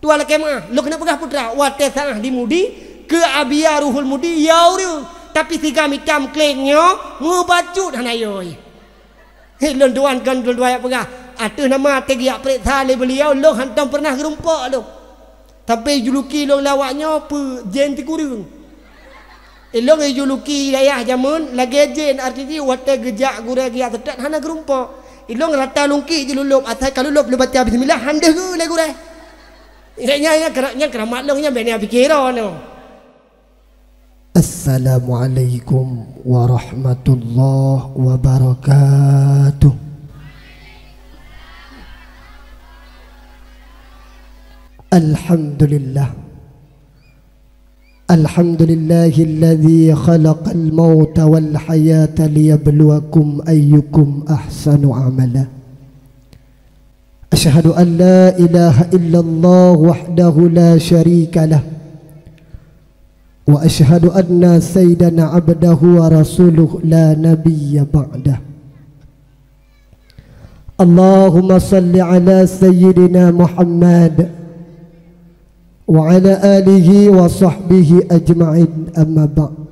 tuala kemah lo kena pegah putra wate sanah di mudi ke abia ruhul mudi yau dia tapi tiga macam klengnya ngebacut hanayoi lon duan kan lon dua pegah atuh nama tegiak periksa le beliau lo hantam pernah gerumpak lo tapi juluki lo lawaknya pe jen ti kurung elong juluki dayah jamun lagi jen arti wate gejak gure gia tetat hana gerumpak ilong rata lungki je lulup atai kalau lulup lu baca bismillah hande ke le gure nya keramat long nya bena pikiran no. Assalamualaikum warahmatullahi wabarakatuh. Alhamdulillah Alhamdulillahilladzi khalaqal mauta wal hayata liyabluwakum ayyukum ahsanu amala. Asyhadu an la ilaha illallah wahdahu la syarika lah wa asyhadu anna sayyidana abdahu wa rasuluh la nabiyya ba'dah. Allahumma salli ala sayyidina Muhammad wa ala alihi wa sahbihi ajma'in amma ba'd.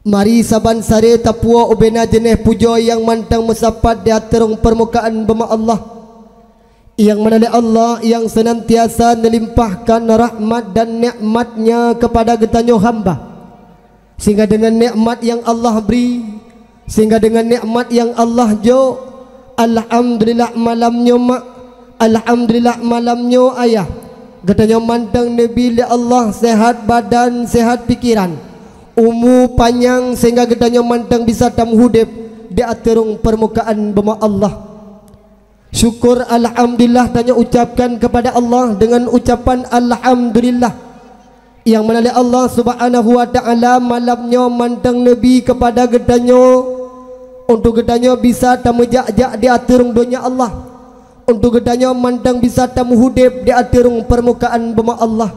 Mari saban sare tapua ubena jenis puja yang mantang mesapat di aterung permukaan bama Allah yang mana Allah yang senantiasa melimpahkan rahmat dan nikmatnya kepada getanyo hamba sehingga dengan nikmat yang Allah beri sehingga dengan nikmat yang Allah jo alhamdulillah malamnya mak alhamdulillah malamnya ayah getanyo mantang Nabi Allah sehat badan sehat pikiran umur panjang sehingga gedanya mantang bisa tamu hudib di aterung permukaan bama Allah. Syukur alhamdulillah tanya ucapkan kepada Allah dengan ucapan alhamdulillah yang mana Allah subhanahu wa ta'ala malamnya mantang Nabi kepada gedanya untuk gedanya bisa tamu jak-jak di aterung dunia Allah untuk gedanya mantang bisa tamu hudib di aterung permukaan bama Allah.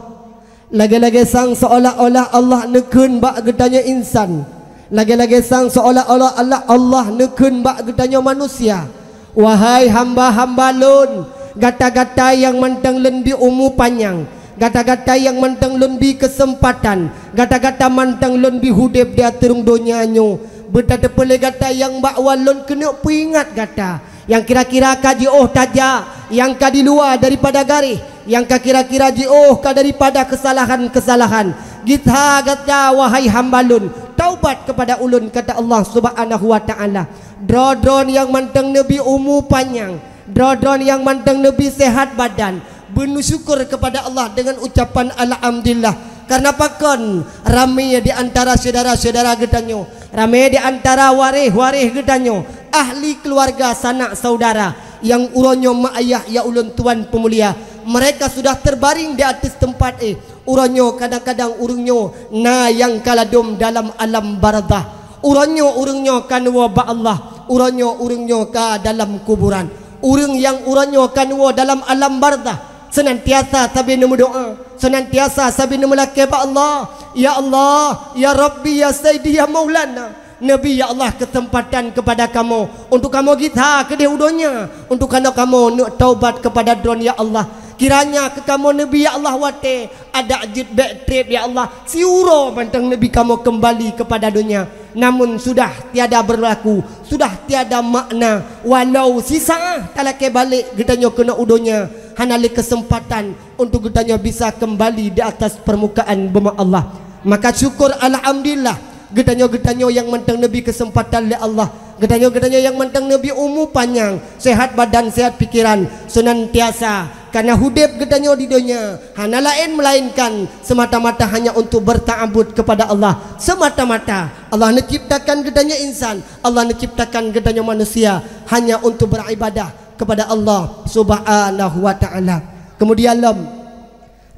Lagi-lagi sang seolah-olah Allah nekun bak gedanya insan. Lagi-lagi sang seolah-olah Allah nekun bak gedanya manusia. Wahai hamba-hamba lun, gata-gata yang mantang lebih umur panjang, gata-gata yang mantang lebih kesempatan, gata-gata mantang lebih hudib di aturung dunianyo. Betapa pele gata yang bak walun kena peringat gata yang kira-kira kaji taja yang kadi luar daripada garis yang kira-kira ka daripada kesalahan-kesalahan kita gata wahai hambalun taubat kepada ulun kata Allah subhanahu wa ta'ala. Drodron yang mantang Nabi umur panjang, drodron yang mantang Nabi sehat badan, bersyukur kepada Allah dengan ucapan alhamdulillah. Karena pakon ramai di antara saudara-saudara gedanyo, ramai di antara warih-warih gedanyo, ahli keluarga sanak saudara yang uronyo mak ayah ya ulun tuan pemulia, mereka sudah terbaring di atas tempat uronyo kadang-kadang urungnya na yang kaladum dalam alam barzah, urungnya kan wa ba Allah, urungnya ka dalam kuburan, urung yang uronyo kan wa dalam alam barzah senantiasa sabi nemu doa, senantiasa sabi nemu laki ba Allah, ya Allah, ya Rabbi, ya Sayyidi, ya Maulana. Nabi ya Allah kesempatan kepada kamu untuk kamu kita ke dehudonya untuk kamu nak taubat kepada dunia ya Allah. Kiranya ke kamu Nabi ya Allah wate ada ajit backtrip ya Allah siuro pantang Nabi kamu kembali kepada dunia. Namun sudah tiada berlaku, sudah tiada makna walau sisa talake balik gedanyo kena udonya hanali kesempatan untuk gedanyo bisa kembali di atas permukaan bumi Allah. Maka syukur alhamdulillah gedanyo-gedanyo yang mantang Nabi kesempatan oleh Allah, gedanyo-gedanyo yang mantang Nabi umur panjang, sehat badan, sehat pikiran, senantiasa karena hudib gedanyo di dunia hanya lain melainkan semata-mata hanya untuk berta'abud kepada Allah semata-mata. Allah menciptakan gedanyo insan, Allah menciptakan gedanyo manusia hanya untuk beribadah kepada Allah subhanahu wa ta'ala. Kemudian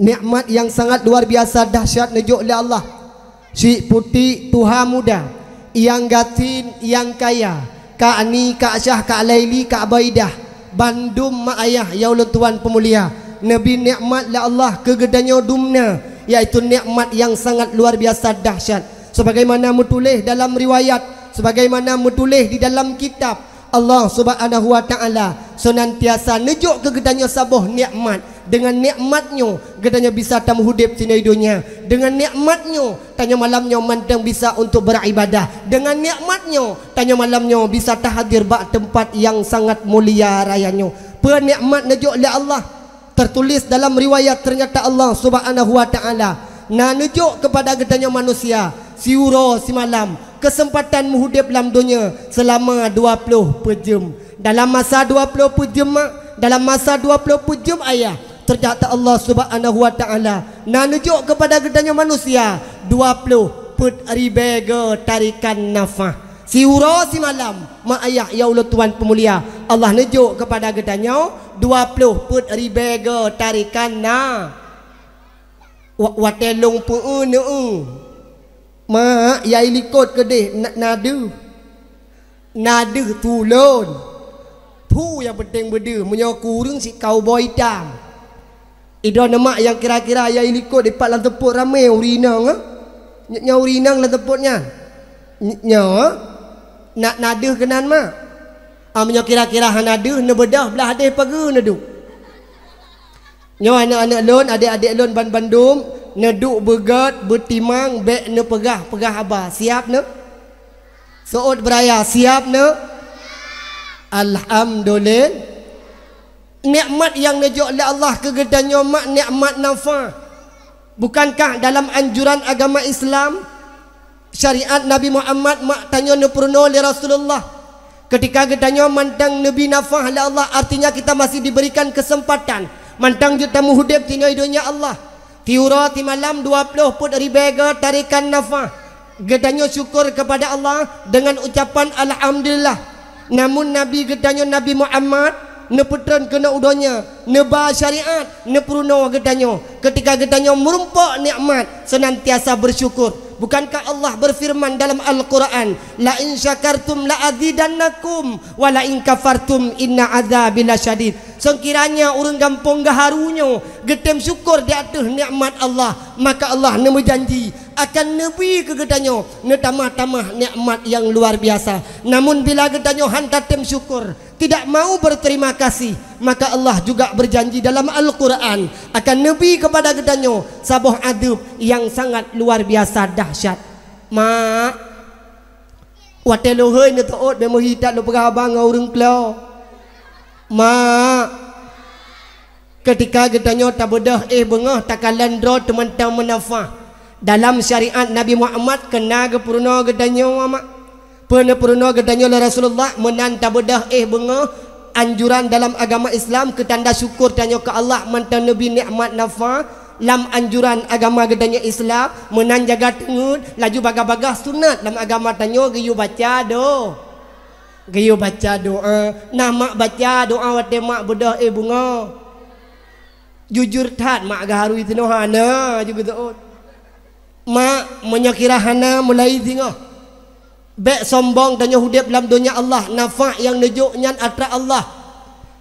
nikmat yang sangat luar biasa dahsyat nejuk oleh Allah. Si putih Tuhan muda yang gatin yang kaya Kak Ani, Kak Syah, Kak Laili, Kak Baidah bandum mak ayah ya Allah tuan pemulia Nabi nikmat la Allah kegedanyo dumna yaitu nikmat yang sangat luar biasa dahsyat sebagaimana metulis dalam riwayat, sebagaimana metulis di dalam kitab Allah Subhanahu wa taala senantiasa nejuk ke gedanya sabuh nikmat. Dengan nikmatnya gedanya bisa tamu hudip sini dunia. Dengan nikmatnya tanya malamnya mantang bisa untuk beribadah. Dengan nikmatnya tanya malamnya bisa tahadir bak tempat yang sangat mulia rayanya. Penikmat nejuk oleh Allah. Tertulis dalam riwayat ternyata Allah Subhanahu wa taala nejuk kepada gedanya manusia siuro si malam kesempatan muhudip dalam dunia selama 20 jam. Dalam masa 20 jam dalam masa 20 jam ayah ternyata Allah Subhanahu wa taala nejuk kepada gedanya manusia 20 put ribega tarikan nafas siuro si malam mak ayah ya Allah Tuhan pemulia Allah nejuk kepada gedanya 20 put ribega tarikan na watelung pu mak yai likot kedeh nadu tulun pu yang penting berde menyokurung si cowboy dam idon mak yang kira-kira yai likot depat lan tepuk ramai urinang nya urinang lan tepuknya nya nak nadu kenan mak menyo kira-kira han nadu ne bedah belah hadeh pagi nadu nyo anak-anak lon adik-adik lon Bandung neduk begat bertimang bek ne pegah abah siap ne soot beraya siap ne alhamdulillah nikmat yang nejuk oleh Allah kegedanyo mak nikmat nafa bukankah dalam anjuran agama Islam syariat Nabi Muhammad mak tanya ne purno oleh Rasulullah ketika gedanyo mantang nabi nafa oleh Allah artinya kita masih diberikan kesempatan mantang juta muhudib tina dunia Allah tiura ti malam 20 put ribega tarikan nafas gedanyo syukur kepada Allah dengan ucapan alhamdulillah namun Nabi gedanyo Nabi Muhammad ne putran kena udonya ne ba syariat ne pruno gedanyo ketika gedanyo merumpak nikmat senantiasa bersyukur bukankah Allah berfirman dalam Al-Quran la in syakartum la azidannakum wa la in kafartum inna azabi lasyadid sekiranya urang gampong gaharunya getem syukur di atas nikmat Allah maka Allah ne berjanji akan nebi ke gedanyo ne tamah-tamah nikmat yang luar biasa namun bila gedanyo hantatem syukur tidak mau berterima kasih maka Allah juga berjanji dalam Al-Quran akan nebi kepada gedanyo sabuh adab yang sangat luar biasa dahsyat mak watelo heuy ne toot be mohitat lo pegah abang urang klo mak ketika gedanyo tak bedah bengah takalan dro teman-teman menafah dalam syariat Nabi Muhammad kena ke purna gedanyo mak pernah purna gedanyo la Rasulullah menan tak bedah bengah anjuran dalam agama Islam ketanda syukur tanyo ke Allah mantan Nabi nikmat nafa lam anjuran agama gedanya Islam menan jaga tengut laju baga-baga sunat dalam agama tanyo geyu baca doa nama baca doa wate mak bedah bunga jujur tat mak gaharu itu no hana juga tu mak menyakira hana mulai tengok bek sombong dan hudib dalam dunia Allah nafa yang nejuk nyan atra Allah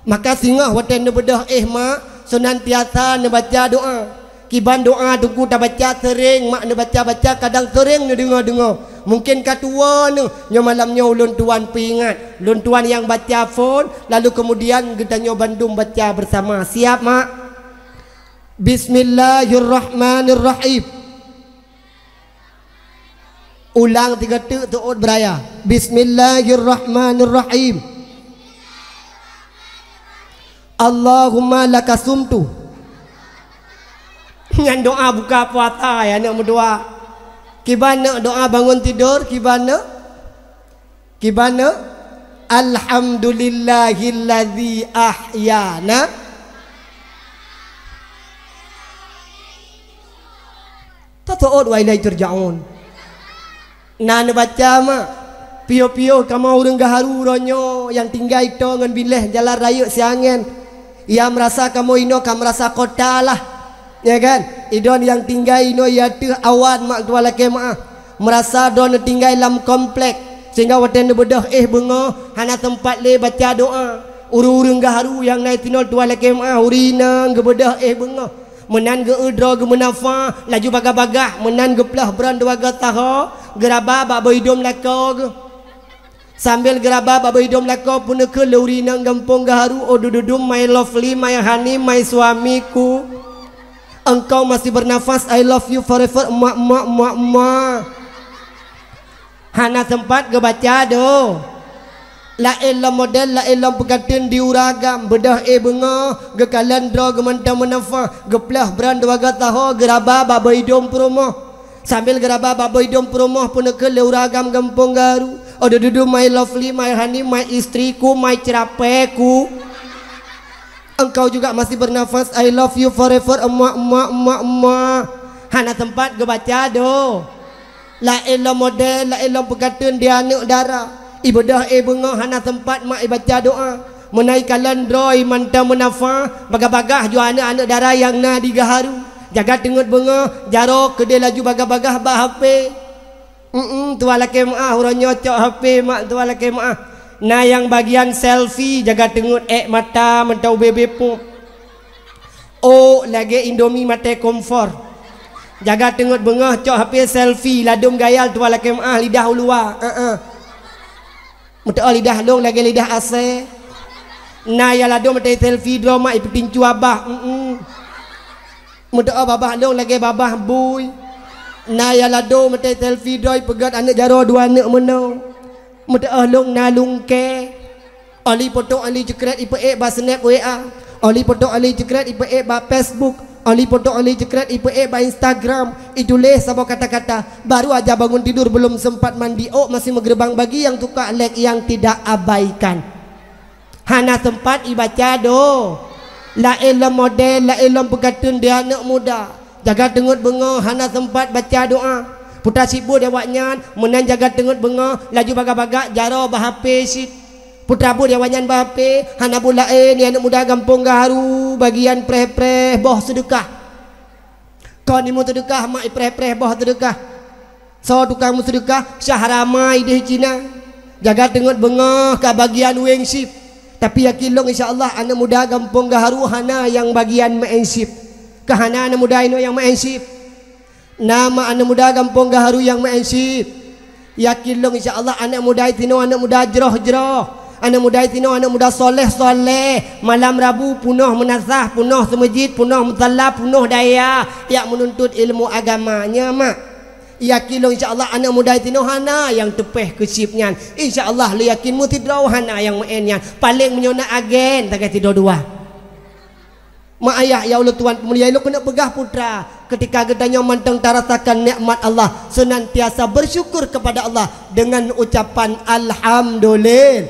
maka singgah wate ne bedah mak senantiasa ne baca doa kiban doa tunggu dah baca sering mak ne baca kadang sering ne dengar mungkin katua ne nya malamnya ulun tuan peringat ulun tuan yang baca phone lalu kemudian gedanyo Bandung baca bersama siap mak Bismillahirrahmanirrahim ulang 3 tek tuut beraya Bismillahirrahmanirrahim Allahumma lakasumtu ngan doa buka puasa ya nak berdoa kibana doa bangun tidur kibana alhamdulillahilladzi ahyana tatuut wa ilaihi turja'un nah ne baca mak pio-pio kamu urang gaharu ronyo yang tinggal itu ngan bileh jalan raya siangan ia merasa kamu ino kamu merasa kota lah ya kan idon yang tinggal ino ya tu awan mak tua laki mak merasa don tinggal dalam komplek sehingga waten bedah bunga hana tempat le baca doa urang gaharu yang naik tinol tua laki mak urina gebedah bunga menan ge udro ge menafa laju bagah-bagah menan ge plah beran dua ge taho geraba bak boidom lako ge Sambil gerabah babai dom lako pun ke luri nang gampong gaharu. Oh dududum my lovely, my honey, my suamiku. Engkau masih bernafas, I love you forever. Emak. Hana tempat ke baca do. La elam model, la elam pekatin diuragam. Bedah benga, ge kalandra, ge mentang menafah. Ge pelah beran dua gataho, gerabah babai dom promoh. Sambil gerabah babai dom promoh pun ke leuragam gampong garu. Oh dudu my lovely, my honey, my istriku, my cerapeku. Engkau juga masih bernafas, I love you forever. Emak. Hana tempat ge baca do. La elam model, la elam pekatin dia anak darah. Ibadah bunga hana tempat mak baca doa. Menaikkan landroi mantang menafah. Bagah-bagah jua anak-anak darah yang na digaharu. Jaga tengut bunga jaro kedai laju bagah-bagah bah HP. Tua laki maah orang nyocok HP mak tua laki maah. Nah yang bagian selfie jaga tengut mata mentau bebe pun. Oh lagi Indomie mata komfor. Jaga tengut bunga cok HP selfie ladum gayal tua laki maah lidah ulua. Muta lidah long lagi lidah ase. Nah ya ladum mata selfie drama ipetincu abah. Muda babah long lagi babah boy. Na ya lado mate selfie doi pegat anak jaro dua anak menau. Muda long nalung ke. Ali foto ali cekret ipe ba snap WA. Ali foto ali cekret ipe ba Facebook. Ali foto ali cekret ipe ba Instagram. Itulah sabau kata-kata. Baru aja bangun tidur belum sempat mandi. Oh masih megrebang bagi yang tukar like yang tidak abaikan. Hana tempat ibaca do. La elam model, la elam pekatun dia anak muda. Jaga tengut benga, hana tempat baca doa. Putra sibu dewaknya, menan jaga tengut benga, laju baga-baga, jaro bahape sit. Putra bu dewanyan bahape, hana bu lain, ni anak muda gampung gaharu, bagian preh-preh, boh sedekah. Kau ni mu sedekah, mak preh-preh, boh sedekah. So tukang mu sedekah, syaharamai di Cina. Jaga tengut benga, ke bagian wengship. Tapi yakin long insyaAllah anak muda gampung gaharu hana yang bagian ma'ensip. Kahana anak muda ini yang ma'ensip. Nama anak muda gampung gaharu yang ma'ensip. Yakin long insyaAllah anak muda itu anak muda jeroh-jeroh. Anak muda itu anak muda soleh-soleh. Malam Rabu punuh menasah, punuh semajid, punuh musalla, punuh daya. Yang menuntut ilmu agamanya mak. Yakin insyaAllah anak muda itu hana yang tepeh kesipnya. InsyaAllah lu yakin mu tidraw hana yang meennya. Paling menyona agen tak tidur dua. Mak ayah ya Allah Tuhan pemulia lu kena pegah putra. Ketika gedanya manteng tarasakan nikmat Allah. Senantiasa bersyukur kepada Allah. Dengan ucapan Alhamdulillah.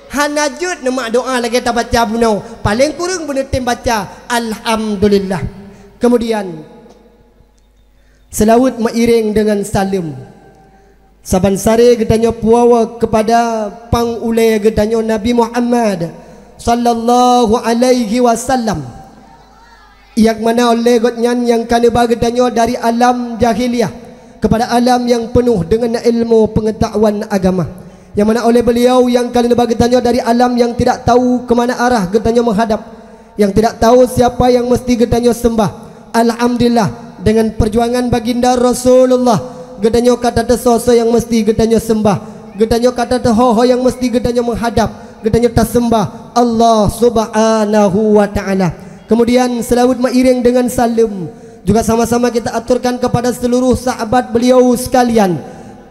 Hana jud nama doa lagi tak baca bunau. Paling kurang benar tim baca Alhamdulillah. Kemudian selawat mengiring dengan salim. Saban sare gedanya puawa kepada pangulai gedanya Nabi Muhammad sallallahu alaihi wasallam. Yang mana oleh godnyan yang kaneba gedanya dari alam jahiliyah kepada alam yang penuh dengan ilmu pengetahuan agama. Yang mana oleh beliau yang kaneba gedanya dari alam yang tidak tahu ke mana arah gedanya menghadap, yang tidak tahu siapa yang mesti gedanya sembah. Alhamdulillah dengan perjuangan baginda Rasulullah gedanya kata tersoso yang mesti gedanya sembah, gedanya kata terhoho yang mesti gedanya menghadap, gedanya tersembah Allah subhanahu wa ta'ala. Kemudian selawat mengiring dengan salim juga sama-sama kita aturkan kepada seluruh sahabat beliau sekalian,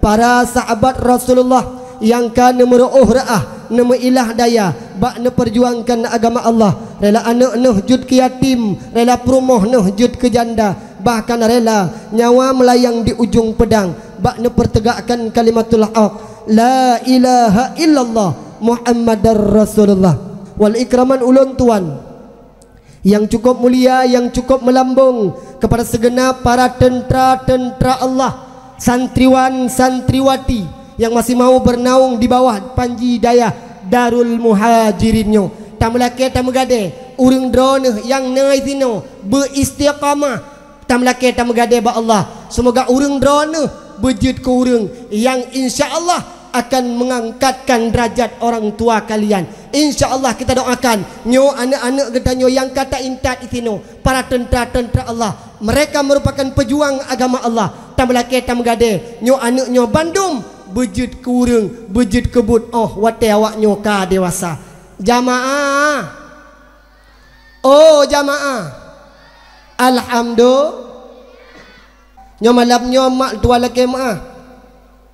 para sahabat Rasulullah yang kana meru'uh ra'ah nama ilah daya bak ne perjuangkan agama Allah, rela anak noh jud ke yatim, rela perumoh noh jud ke janda, bahkan rela nyawa melayang di ujung pedang bak ne pertegakkan kalimatul haq la ilaha illallah Muhammadar Rasulullah. Wal ikraman ulun tuan yang cukup mulia, yang cukup melambung kepada segenap para tentera-tentera Allah, santriwan santriwati yang masih mau bernaung di bawah panji daya Darul Muhajirinnya. Tamlake tamgade urang drone yang nai tino beristiqamah. Tamlake tamgade ba Allah. Semoga urang drone bejut ke urang yang insya-Allah akan mengangkatkan derajat orang tua kalian. InsyaAllah kita doakan nyo anak-anak gedanyo yang kata intat itino, para tentera-tentera Allah, mereka merupakan pejuang agama Allah. Tambah lagi tambah gade nyo anak nyo Bandung bejit ke urang, bejit kebut. Oh, wate awak nyoka dewasa. Jamaah. Oh, jamaah. Alhamdulillah. Nyo malam nyo mak tua laki maah.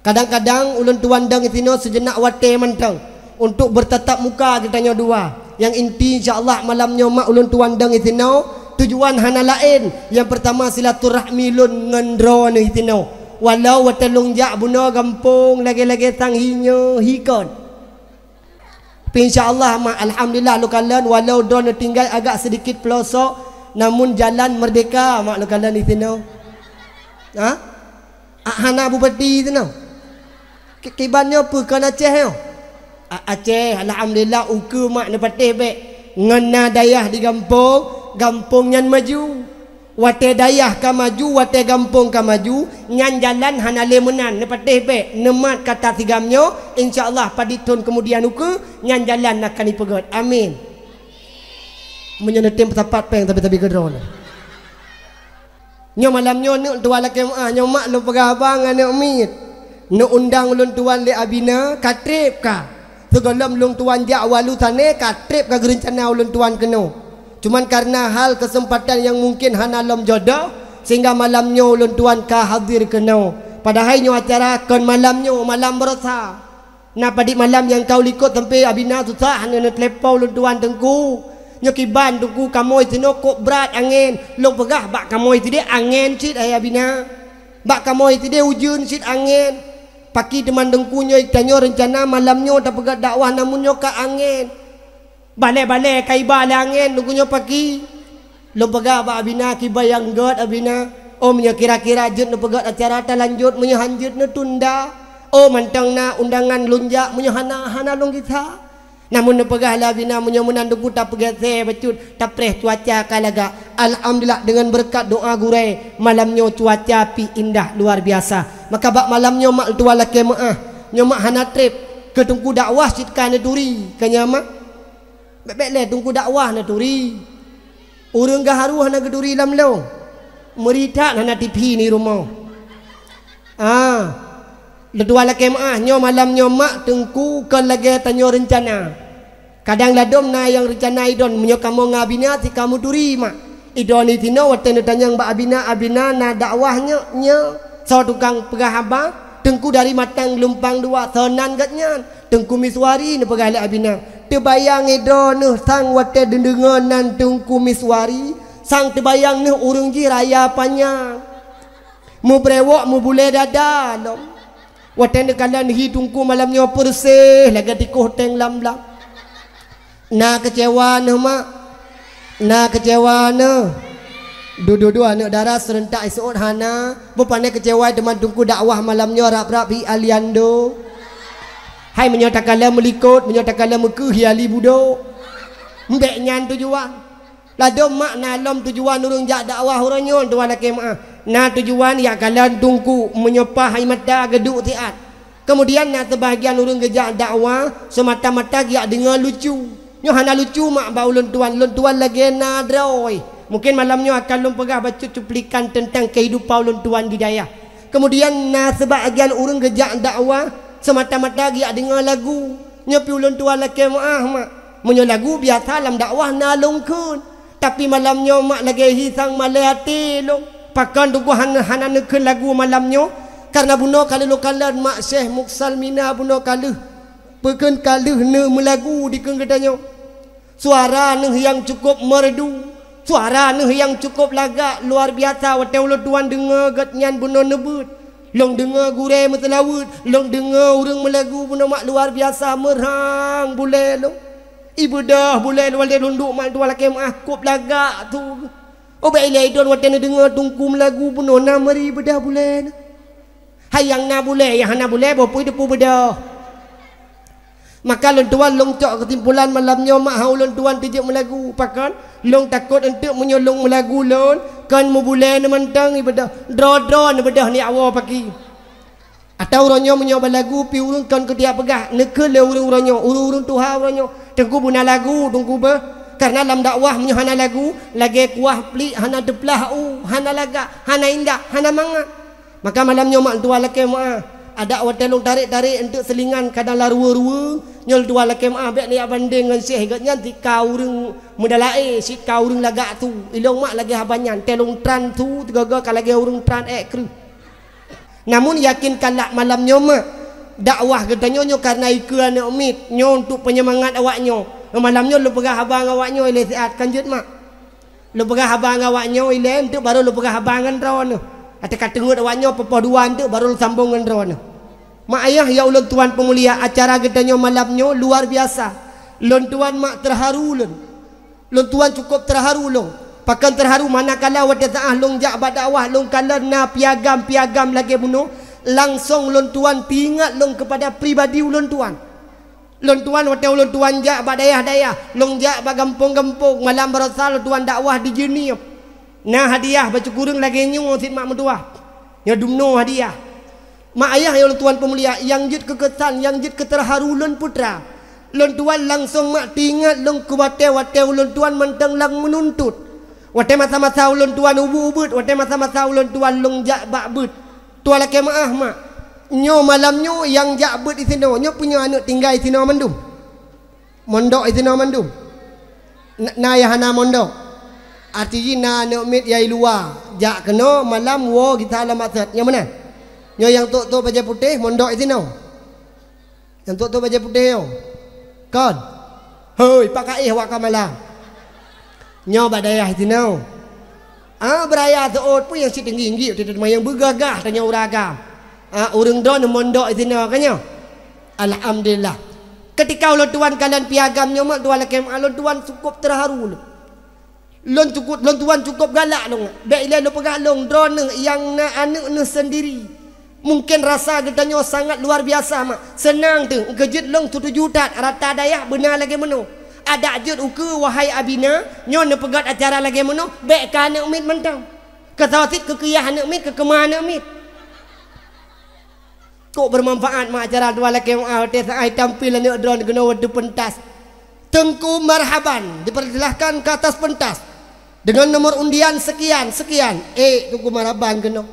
Kadang-kadang ulun tuan dang itino sejenak wate mentang untuk bertatap muka kita nyo dua. Yang inti insya-Allah malam nyo mak ulun tuan dang itino tujuan hana lain. Yang pertama silaturahmi lun ngendro ni itino. Walau wate lungjak buno gampung lagi-lagi tanghinyo hikon. InsyaAllah mak alhamdulillah lukalan walau don tinggal agak sedikit pelosok namun jalan merdeka mak lukalan itino. Ha? Hana bupati tu no. Kibannya apa kan Aceh yo? Aceh alhamdulillah uku mak ne patih baik. Ngena dayah di kampung, kampung nyan maju. Wate dayah ka maju, wate kampung ka maju, nyan jalan hana lemenan ne patih baik. Nemat kata tigamnyo insyaallah pada tahun kemudian uku nyan jalan akan dipegot. Amin. Menyenetim tepat peng tapi gedron. Nyo malam nyo nuk tuan laki mak nyo mak lu pegabang anak mit nuk undang ulun tuan le abina katrip ka segalam ulun tuan jak walu tane katrip ka gerencana ulun tuan keno cuman karena hal kesempatan yang mungkin hana lom jodoh sehingga malam nyo ulun tuan ka hadir keno padahal nyo acara kon malam nyo malam berasa na pada malam yang kau likut sampai abina susah hana telepon ulun tuan tengku nyokiban tunggu kamoy tino kok berat angin lo pegah bak kamoy tide angin sit ayah bina bak kamoy tide ujun sit angin paki teman dengkunyo ikanyo rencana malamnyo tak pegat dakwah namun nyo ka angin bale-bale kaiba le angin dengkunyo paki lo pegah bak abina kibayang god abina oh menyo kira-kira jut no pegat acara ta lanjut menyo hanjut no tunda oh mantang na undangan lunjak menyo hana long kita namun nepegah lah bina menyamunan duku tak pegase becut tak preh cuaca kalaga alhamdulillah dengan berkat doa gurai malamnya cuaca pi indah luar biasa maka bak malamnya mak tua laki maah nyomak hana trip ke tungku dakwah sitkan neturi kanya mak bek le tungku dakwah neturi urang gaharu hana geduri lam lo merita hana tipi ni rumah Ledua laki maah nyo malam nyo mak tengku kan lagi tanyo rencana. Kadang ladom na yang rencana idon menyo kamu ngabina ti kamu turi mak. Idon ni tino wate tanya mbak abina na dakwahnya nya so tukang pegah haba tengku dari matang lumpang dua sonan gatnya tengku miswari ni pegah le abina. Terbayang idon nuh sang wate dendenganan tengku miswari sang terbayang nuh urung ji raya panjang. Mu brewok mu bule dada lom. Watan kalan hi tungku malamnya persih laga tikuh teng lam-lam. Na kecewa ne mak. Na kecewa ne. Dua-dua anak darah serentak esok hana. Bupane kecewa teman tungku dakwah malamnya rap-rap hi aliando. Hai menyotakala melikut, menyotakala mekeh hiali budo. Mbek nyan tujuan. Ladom mak nalom tujuan urung jak dakwah uranyon tuan laki mak. Na tujuan ya kalian tungku menyepah mata geduk tiat. Kemudian na sebahagian urang gejak dakwah semata-mata dia dengar lucu. Nyo hana lucu mak ba ulun tuan lagi na droi. Mungkin malamnya akan lum pegah baca cuplikan tentang kehidupan ulun tuan di daya. Kemudian na sebahagian urang gejak dakwah semata-mata dia dengar lagu. Nyo pi ulun tuan lagi mak. Menyo lagu biasa dalam dakwah na longkun. Tapi malamnya mak lagi hisang malati long. Pakan tunggu hana neken lagu malamnya karena buno kali lokalan mak Syekh Muksal Mina buno kali pekan kali ne melagu di kenggedanyo suara ne yang cukup merdu suara ne yang cukup lagak luar biasa wate ulo tuan dengar gatnyan buno nebut long dengar gure metelawut long dengar urang melagu buno mak luar biasa merang bule lo ibu dah bule wale runduk mak tua laki mak kup lagak tu. Oh baik lah idon wate dengar tungku melagu pun na mari bedah bulan. Hayang na bule yang hana bule bopui depu bedah. Maka lon tuan long cok ketimpulan malamnya mak haulon tuan tijak melagu pakan long takut untuk menyolong melagu lon kan mu bulan mentang ibadah dro ne bedah ni awal pagi. Atau uronyo menyoba lagu pi urung kan ketiak pegah nekel le urung-uronyo urung tuha uronyo tengku buna lagu tungku be karena dalam dakwah menyo hana lagu lagi kuah plik hana deplah hana laga hana indah hana mangat maka malamnya mak tua laki mak Ada awak telung tarik-tarik untuk selingan kadang larua-rua nyol dua la kemah bek ni abanding dengan syekh gatnya ti kau reng mudalae si kau reng lagak tu ilong mak lagi habanyan telung tran tu tiga-tiga ka lagi urang tran kru. Namun yakinkan lak malam nyoma dakwah kita nyo karena ikut anak umit nyo untuk penyemangat awak nyo. Malam nyo lu pegah abang awak nyo ile siat kanjut mak. Lu pegah abang awak nyo ile untuk baru lu pegah abangan ron. Ate kata ngut awak nyo pepaduan tu baru lu sambung dengan ron. Mak ayah ya ulun tuan pemulia acara kita nyo malam nyo luar biasa. Lun tuan mak terharu lun. Lun tuan cukup terharu lun. Pakan terharu manakala wate taah long jak dakwah long kala na piagam lagi bunuh langsung lon tuan tingat long kepada pribadi ulun tuan. Lon tuan wate ulun tuan jak dayah long jak gampung-gampung malam berasal tuan dakwah di Jeniop. Nah hadiah baju kurung lagi nyu sit mak mentua. Ya dumno hadiah. Mak ayah ya ulun tuan pemulia yang jut kekesan yang jut keterharu lon putra. Lon tuan langsung mak tingat long ke wate ulun tuan mentang lang menuntut. Wate masa-masa ulun tuan ubut, wate masa-masa ulun tuan long jak bakbut. Tuan laki maah mak. Nyo malam nyo yang jak but di sini, nyo punya anak tinggal di sini mandum. Mondok di sini mandum. Na ya hana mondok. Artinya na anak mit yai luar. Jak kena malam wo kita alam maksud. Yang mana? Nyo yang tok baju putih mondok di sini. Yang tok baju putih yo. Kon. Hoi pakai wak malam. Nyo badayah itu nau. Beraya seot pun yang si tinggi tidak yang bergagah tanya uragam. Urang don mondok itu nau kanyo. Alhamdulillah. Ketika ulun tuan kalian piagam nyo mak dua lakem ulun tuan cukup terharu. Lun tuan cukup galak dong. Dek ile lu pegah long drone yang na anak nu sendiri. Mungkin rasa kita nyo sangat luar biasa mak. Senang tu kejut long 7 juta rata dayah benar lagi menu. Ada jut uku wahai abina nyo ne pegat acara lagi meno bek ka anak umit mentang ketawatit kekiyah anak umit kekemah anak umit kok bermanfaat mak acara dua laki tes ai tampil anak drone kena wadu pentas Tengku Marhaban dipersilahkan ke atas pentas dengan nomor undian sekian Tengku Marhaban kena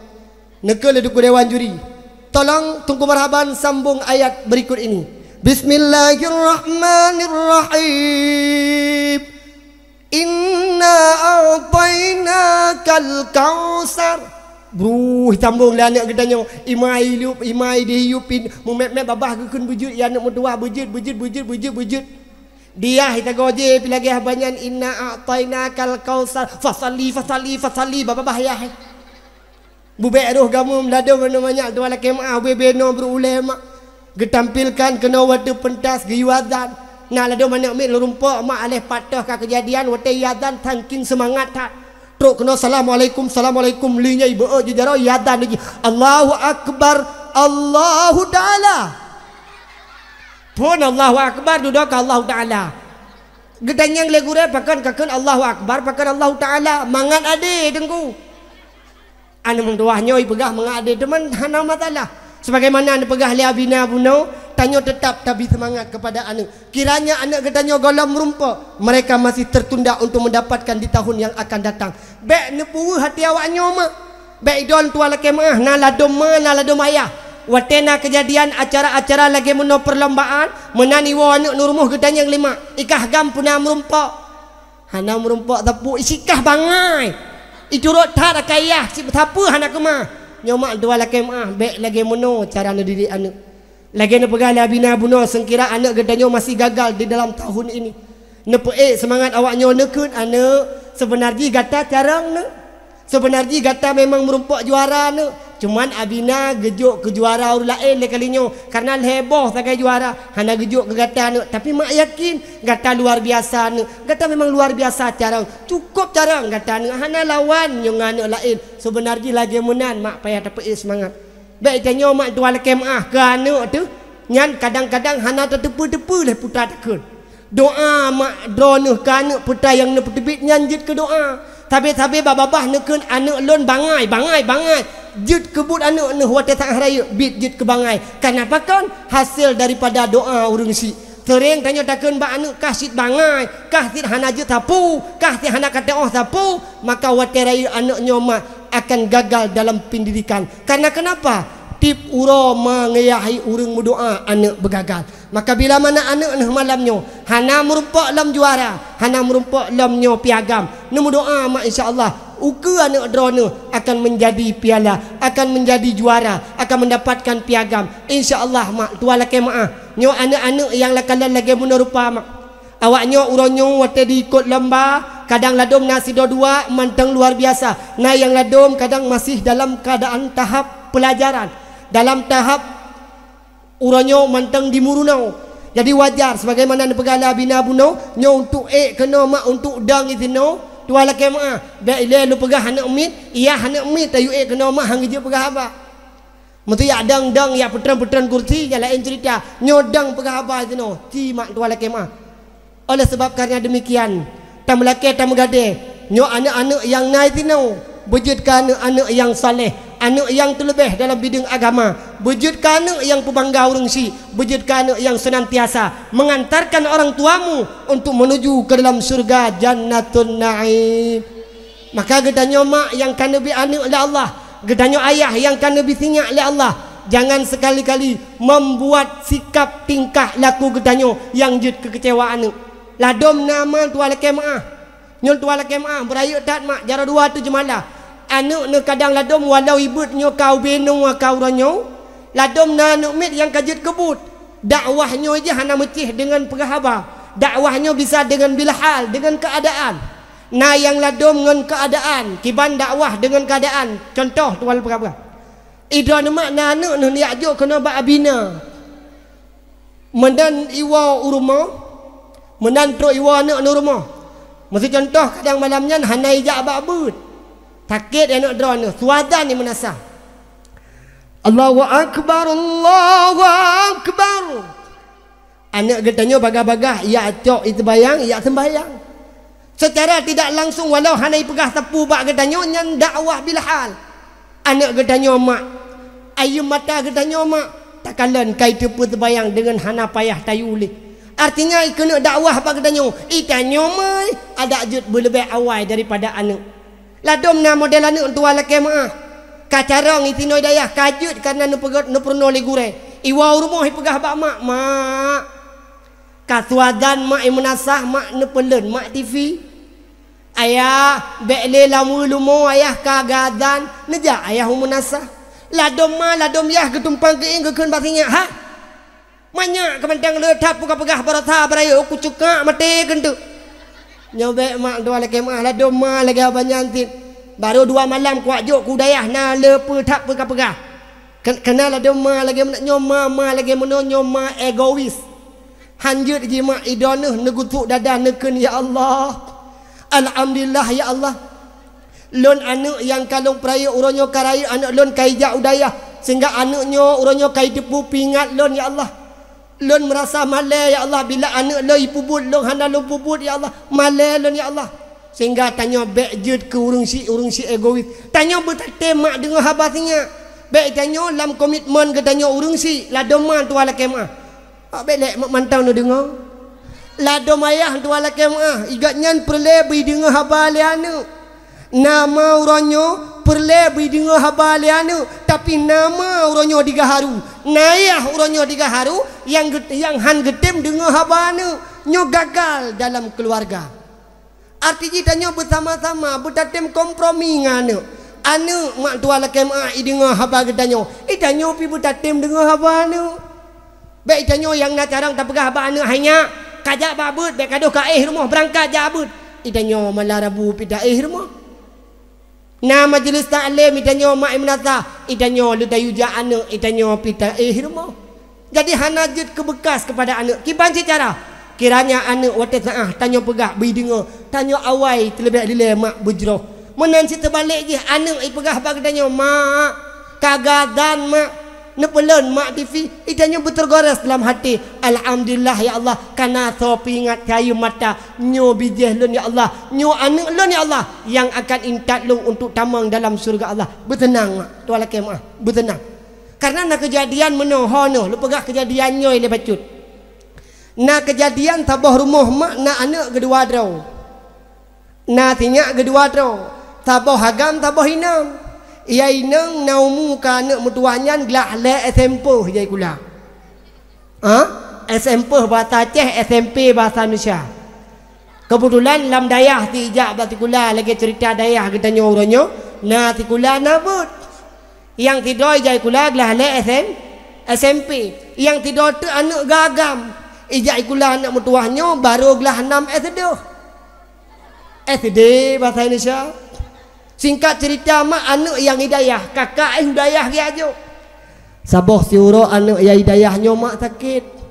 nekel duku dewan juri tolong Tengku Marhaban sambung ayat berikut ini. Bismillahirrahmanirrahim. Inna a'tainakal kautsar. Bro, sambung lah anak kita nyo. Imai dihiyupin. Mumet-met babah kekun bujut ya anak mutua bujut. Dia kita goje pilagi habanyan inna a'tainakal kautsar. Fasalli babah ya. Bubek roh gamu meladu mana-mana dua laki maah bebeno berulama. Getampilkan kena wadu pentas giwazan. Nah lado mana ambil rumpak mak alih patah ka kejadian wate yazan tangking semangat tak. Truk kena assalamualaikum linyai beo jejaro yazan lagi. Allahu akbar Allahu taala. Pun Allahu akbar duduk Allah taala. Gedanyang legure pakan Allahu akbar pakan Allah taala mangan ade dengku. Anu mengdoahnya pegah mengade teman hana masalah. Sebagaimana anda pegah lihat bina buno, tanyo tetap tabi semangat kepada anak. Kiranya anak ketanyo golam merumpa, mereka masih tertunda untuk mendapatkan di tahun yang akan datang. Bek nepu hati awaknya mak. Bek idon tua laki maah, naladom ayah. Watena kejadian acara-acara lagi meno perlombaan, menani wa anak nurumuh ketanyo yang 5. Ikah gam puna merumpa. Hana merumpa tapu isikah bangai. Iturut tak kayah si tapu hana kemah. Nyomak dua laki maah bek lagi mono cara nak didik anak. Lagi nak pegang bina buno sengkira anak gedanyo masih gagal di dalam tahun ini. Nepe semangat awaknya nekun anak sebenarnya gata carang ne. Sebenarnya gata memang merumpak juara ne. Cuman abina gejuk ke juara orang lain le kalinya karena heboh sagai juara. Hana gejuk ke gata ne tapi mak yakin gata luar biasa ne. Gata memang luar biasa carang. Cukup carang gata ne hana lawan yang anak lain. Sebenarnya lagi menan mak payah dapat semangat. Baik tanya mak dua laki maah ke anak tu nyan kadang-kadang hana tertepu-tepu le putra takun. Doa mak drone ke anak putra yang ne petebit nyanjit ke doa. Tapi babah nekun anak lon bangai. Jut kebut anak ne wate tak raya bit jut ke bangai. Kenapa kan? Hasil daripada doa urang si. Sering tanya takun ba anak kah sit bangai, kah sit hana jut sapu, kah sit hana kata sapu, maka wate raya anak nyoma akan gagal dalam pendidikan. Karena kenapa? tip uro mengayahi urang berdoa anak bergagal. Maka bila mana anak nah malamnya hana merumpak lam juara, hana merumpak lamnya piagam, nu doa mak insya-Allah uka anak drone akan menjadi piala, akan menjadi juara, akan mendapatkan piagam. Insya-Allah mak tua laki mak nyo anak-anak yang lakalan lagi menerupa mak. Awaknya uronyo wate diikut lomba, kadang ladom nasi dua manteng luar biasa. Nah yang ladom kadang masih dalam keadaan tahap pelajaran, dalam tahap uronyo manteng di murunau. Jadi wajar sebagaimana pegala bina buno nyo untuk kena mak untuk dang itino tua laki mak ba ile lu pegah anak mit iya anak mit tayu kena mak hang je pegah apa mesti ya dang ya petran kursi ya lain cerita nyodang pegah apa itino ti mak tua laki mak. Oleh sebab karena demikian tamu laki tamu gade nyo anak-anak yang naik itino wujudkan anak yang saleh, anak yang terlebih dalam bidang agama, wujudkan anak yang pembangga urang si, wujudkan anak yang senantiasa mengantarkan orang tuamu untuk menuju ke dalam surga Jannatun Na'im. Maka gedanyo mak yang kan nabi anak oleh Allah, gedanyo ayah yang kan nabi sinyak oleh Allah, jangan sekali-kali membuat sikap tingkah laku gedanyo yang jut kekecewaan. Ladom nama tua laki mak nyol tua laki mak berayuk tak mak jara dua tu jemalah anak ne kadang ladom walau ibut nyo kau benung kau ronyo ladom na anak mit yang kajut kebut dakwahnya aja hana mecih dengan perhaba, dakwahnya bisa dengan bilhal, dengan keadaan. Nah yang ladom dengan keadaan kiban dakwah dengan keadaan. Contoh tuan perhaba idon mak na anak ne liak jo kena ba abina mendan iwa uruma menan tro iwa anak ne rumah. Mesti contoh kadang malamnya hanai jak babut. Takut anak drone suadan ni menasah. Allahu akbar, Allahu akbar. Anak getanya bagah-bagah ia acok itu bayang, ia sembayang. Secara tidak langsung walau hanai pegah tepu bak getanya nyan dakwah bilhal. Anak getanya mak ayu mata getanya mak takalan kai tepu terbayang dengan hana payah tayuli. Artinya kena dakwah apa katanya itanyo mai ada ajut berlebih awal daripada anak. Ladom na model anak tua laki mak kacarong itino dayah kajut karena nu perno ligure iwa rumah pegah bak mak kaswadan mak menasah mak nu pelen mak TV ayah bekle lamu lumo ayah kagadan neja ayah menasah ladom yah ketumpang keing kekeun basinya ha banyak kemantang letap buka pegah barata berayu aku cukak mati kentu nyobek mak dua lagi mak ladom mak lagi abanyantin baru 2 malam kuat jok kudayah na lepe tak pegah kena ladom mak lagi nyoma mak lagi nyoma egois hanjut je mak idonah negutuk dada neken ya Allah alhamdulillah ya Allah lon anak yang kalung peraya uronyo karai anak lon kaijak udayah sehingga anaknya uronyo kai depu pingat lon ya Allah. Lon merasa malai ya Allah bila anak lo ipubut lo hana lo pubut ya Allah malai lon ya Allah sehingga tanya bek jud ke urung si egois tanya bertate mak dengan habasnya bek tanya lam komitmen ke tanya urung si ladom man tua laki mak bek lek mak mantau no dengar ladom ayah tua laki mak igatnya perlebih dengan habale anak nama uronyo perlebih dengan habale anak tapi nama uronyo digaharu nayah uronyo digaharu yang han getem dengan habane nyo gagal dalam keluarga. Arti kita nyo bersama-sama bertatem kompromi ngane anu mak tua laki mak dengan haba gedanyo idanyo pi bertatem dengan habane baik idanyo yang nak carang tak pegah haba ane hanya kajak babut baik kado ka rumah berangkat jabut idanyo malah rabu pi daeh rumah na majlis ta'lim idanyo mak imnata idanyo ludayu ja ane idanyo pi daeh rumah. Jadi hanajut ke bekas kepada anak. Kiban cara kiranya anak wate saah tanya pegah bi dengar tanya awai terlebih dile mak bujroh menan si terbalik je anak ai pegah bag tanya mak kagadan mak nepelon mak TV itanya bertergores dalam hati alhamdulillah ya Allah kana sopi ingat kayu mata nyo bijih lun ya Allah nyo anak lun ya Allah yang akan intat lung untuk tamang dalam surga Allah bertenang mak tu laki mak bertenang. Karena nak kejadian menohono, lu pegah kejadiannya ini bacut. Nak kejadian tabah rumah mak nak anak kedua draw. Nak tinyak kedua draw. Tabah hagam tabah hinam. Iai neng naumu ka anak mutuahnya gelak le SMP jai kula. SMP bahasa Aceh, SMP bahasa Indonesia. Kebetulan lam dayah ti ijak bahasa kula lagi cerita dayah kita nyoronyo. Nah ti kula nabut. Yang tidur jai kula gelak le SMP. Yang tidur tu anak gagam. Ijak kula anak mutuahnya baru gelak 6 SD bahasa Indonesia. Singkat cerita mak anak yang hidayah, kakak hidayah dia aja. Sabah siuro anak yang hidayahnya mak sakit.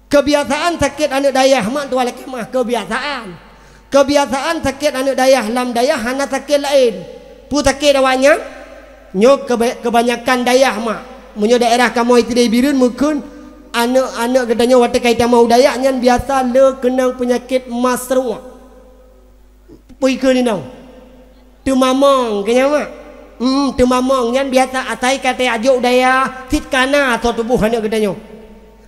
Kebiasaan sakit anak dayah mak tua laki mah kebiasaan. Kebiasaan sakit anak dayah lam dayah hana sakit lain. Pu sakit awaknya nyo kebanyakan dayah mak. Munyo daerah kamu itu dari birun mungkin anak-anak katanya waktu kaitan mau dayahnya biasa le kenang penyakit masruah. Pui ke ni nang. Tu mamong kenya mak. Tu mamong nyan biasa atai kata ajuk daya sit kana atau tubuh anak katanya.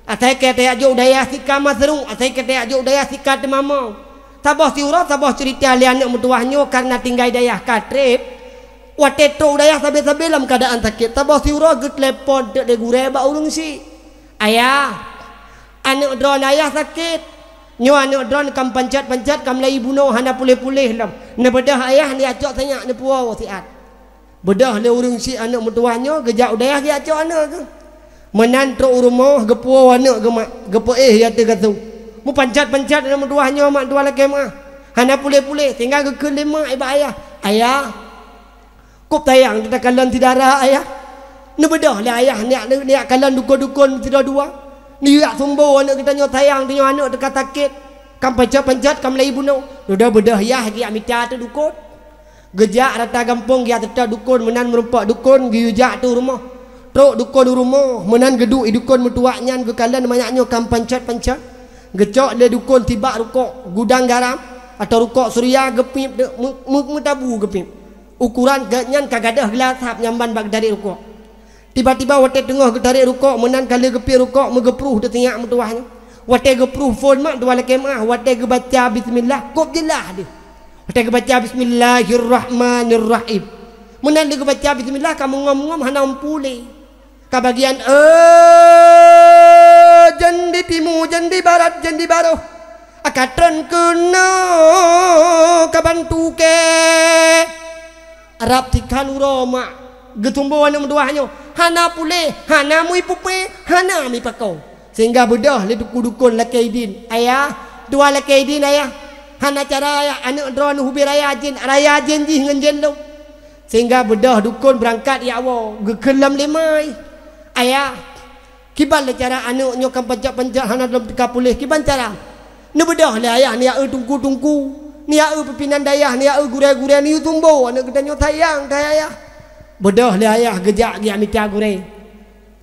Atai kata ajuk daya sit kama serung, atai kata ajuk daya sit kata mamong. Tabah siura tabah cerita li anak mutuahnya karena tinggal daya katrip. Wate tu daya sabe-sabe dalam keadaan sakit. Tabah siura get telepon dek de gure ba urung si. Ayah, anak drone ayah sakit. Nyo anak drone kam pancat-pancat kam lai bunuh hana pulih-pulih lam. Ne bedah ayah ni acok tanya ne puau siat. Bedah le urung si anak mutuahnya gejak udayah dia acok anak ke. Menan tro rumah gepuau anak ke mak. Gepoeh ya te katu. Mu pancat-pancat anak mutuahnya mak dua laki mak. Hana pulih-pulih tinggal ke kelima ibu ayah. Ayah. Kop tayang kita kalan tidara ayah. Ne bedah le ayah ni kalan dukun-dukun tidak dua. Ni yak sumbo anak kita nyo tayang tinyo anak dekat sakit. Kam pancat-pancat kam lai bunuh. Sudah bedah yah gi amita tu dukun. Gejak rata kampung gi tetap dukun menan merempak dukun gi ujak tu rumah. Trok dukun rumah menan geduk dukun mutuaknya ke kalan banyaknya kam pancat-pancat. Gecok le dukun tiba rukuk gudang garam atau rukuk suria gepip mutabu gepip. Ukuran nyan kagadah gelas hap nyamban bag dari rukuk. Tiba-tiba wate tengah tarik rukuk menan kali gepi rukuk megepruh de tinyak mutuahnya. Wate gepruh phone mak dua laki mah wate ge baca bismillah kop jelah dia. Wate ge baca bismillahirrahmanirrahim. Menan ge baca bismillah kamu ngom-ngom hana umpule. Ka bagian jandi timu jandi barat jandi baru. Akatran kena ka bantu ke. Arab tikan uroma getumbo anak mutuahnya. Hana pulih, hana mui pupe, hana mi pakau. Sehingga bedah le dukun laki idin. Ayah, dua laki idin ayah. Hana cara ayah anak drone hubi raya jin ji ngan jen lo. Sehingga bedah dukun berangkat ya Allah, gekelam lemai. Ayah, kiban le cara anak nyokam panjat-panjat hana dalam teka pulih, kiban cara. Ne bedah le ayah ni tungku-tungku. Ni pimpinan dayah, ni gure-gure ni tumbo anak kita nyok tayang ayah. Bedah le ayah gejak gi amita gure.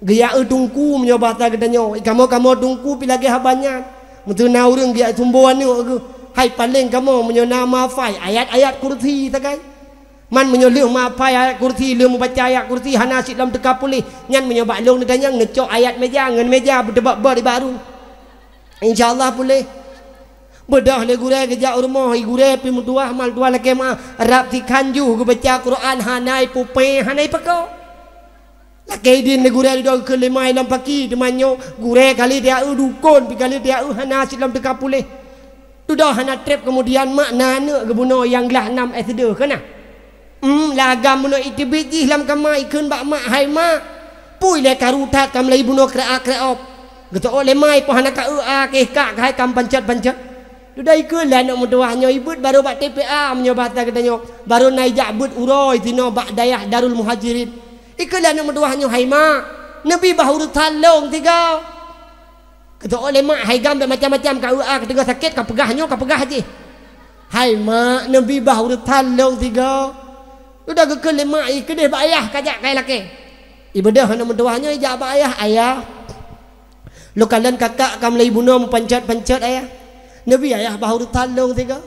Gaya tungku menyoba ta gedanyo. Kamu tungku pi lagi habanyak. Mutu na urang gi tumbuan ni hai paling kamu menyona ma fai ayat-ayat kursi takai. Man menyoleh ma fai ayat kursi le membaca ayat kursi hana sit dalam teka pulih. Nyan menyoba long nedanya ngecok ayat meja ngan meja berdebat ber di baru. Insyaallah pulih. Bedah le gure gejak rumah gure pi mutuah mal dua laki mah rap ti kanju gu baca Quran hanai pupe hanai pakau laki din le gure do ke lemai lam paki demanyo gure kali dia dukun pi kali dia hana silam teka pulih tu dah hana trap kemudian makna ne gebuno yang lah 6 SD kana lagam buno itibiji lam kamai keun bak mak hai mak pui le karutat kam lai buno kra-kraop geto lemai po hana ka ke ka hai kam pancat-pancat. Sudah ikut lah nak mutuahnya ibut baru buat TPA menyobat katanya baru naik jabut uroi tino bak dayah Darul Muhajirin. Ikut lah nak mutuahnya hai mak Nabi bahuru talong tiga. Kata oleh mak hai gambar macam-macam kau ketika sakit kau pegahnya kau pegah je. Hai mak Nabi bahuru talong tiga. Sudah ke mak ikut dia bak ayah kajak kai laki. Ibadah nak mutuahnya ijak bak ayah. Lo kalian kakak kam lai bunuh pancat-pancat ayah. Nabi ayah bahu talong tiga.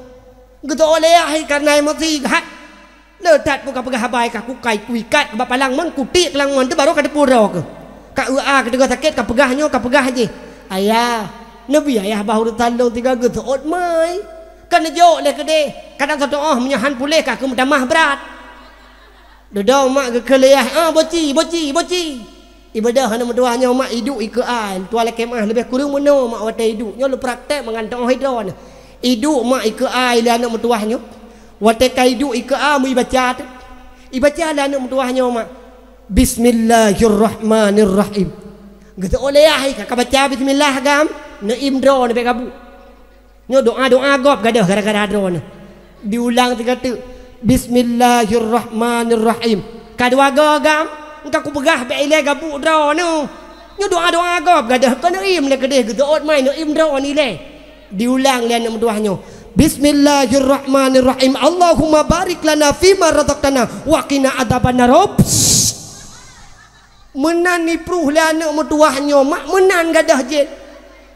Gitu oleh ayah karena emosi hat. Letat pun kapag habay ka kukay kuikat bapalang man kutik lang man baru kada puro ke. Ka ketika sakit kapagahnya kapagah je. Ayah, Nabi ayah bahu talong tiga gitu ot mai. Kan jo le kede. Kadang satu menyahan pulih ka ku mah berat. Duduk mak ke keliah boci ibadah hana menduahnya mak hidup ikut tuan kemah lebih kurang mana mak wate hidup nya lu praktek mengantong hidron hidup mak ikut lah anak menduahnya wate kai hidup ikut mu ibaca lah anak menduahnya mak bismillahirrahmanirrahim gitu oleh ka baca bismillah gam na imdro na bekabu nya doa gop gadah gara-gara drone diulang 3 kali bismillahirrahmanirrahim kadua gam engkau ku pegah be ile gabu dro nu nya doa gop gadah kana im le kedeh gitu ot mai no im dro ni le diulang le nak doanya bismillahirrahmanirrahim Allahumma barik lana fima razaqtana wa qina adzabannar menan ni pruh le anak metuahnya mak menan gadah jen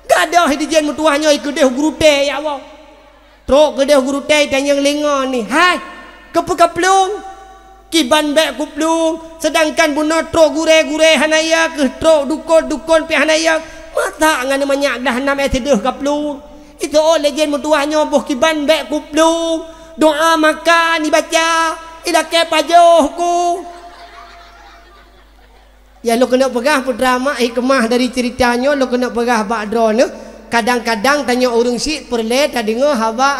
gadah di jen metuahnya ikut deh guru teh ya Allah trok kedeh guru teh dan yang lenga ni hai kepukaplung kiban bek kuplung sedangkan buna trok gure hanaya ke trok dukun pi hanaya mata ngana manyak dah nam etedeh kaplung itu oleh jen metuahnya boh kiban bek kuplung doa makan dibaca ida ke pajohku ya lo kena pegah putra mak hikmah dari ceritanya lo kena pegah bakdro ne kadang-kadang tanya urung si perle tak dengar haba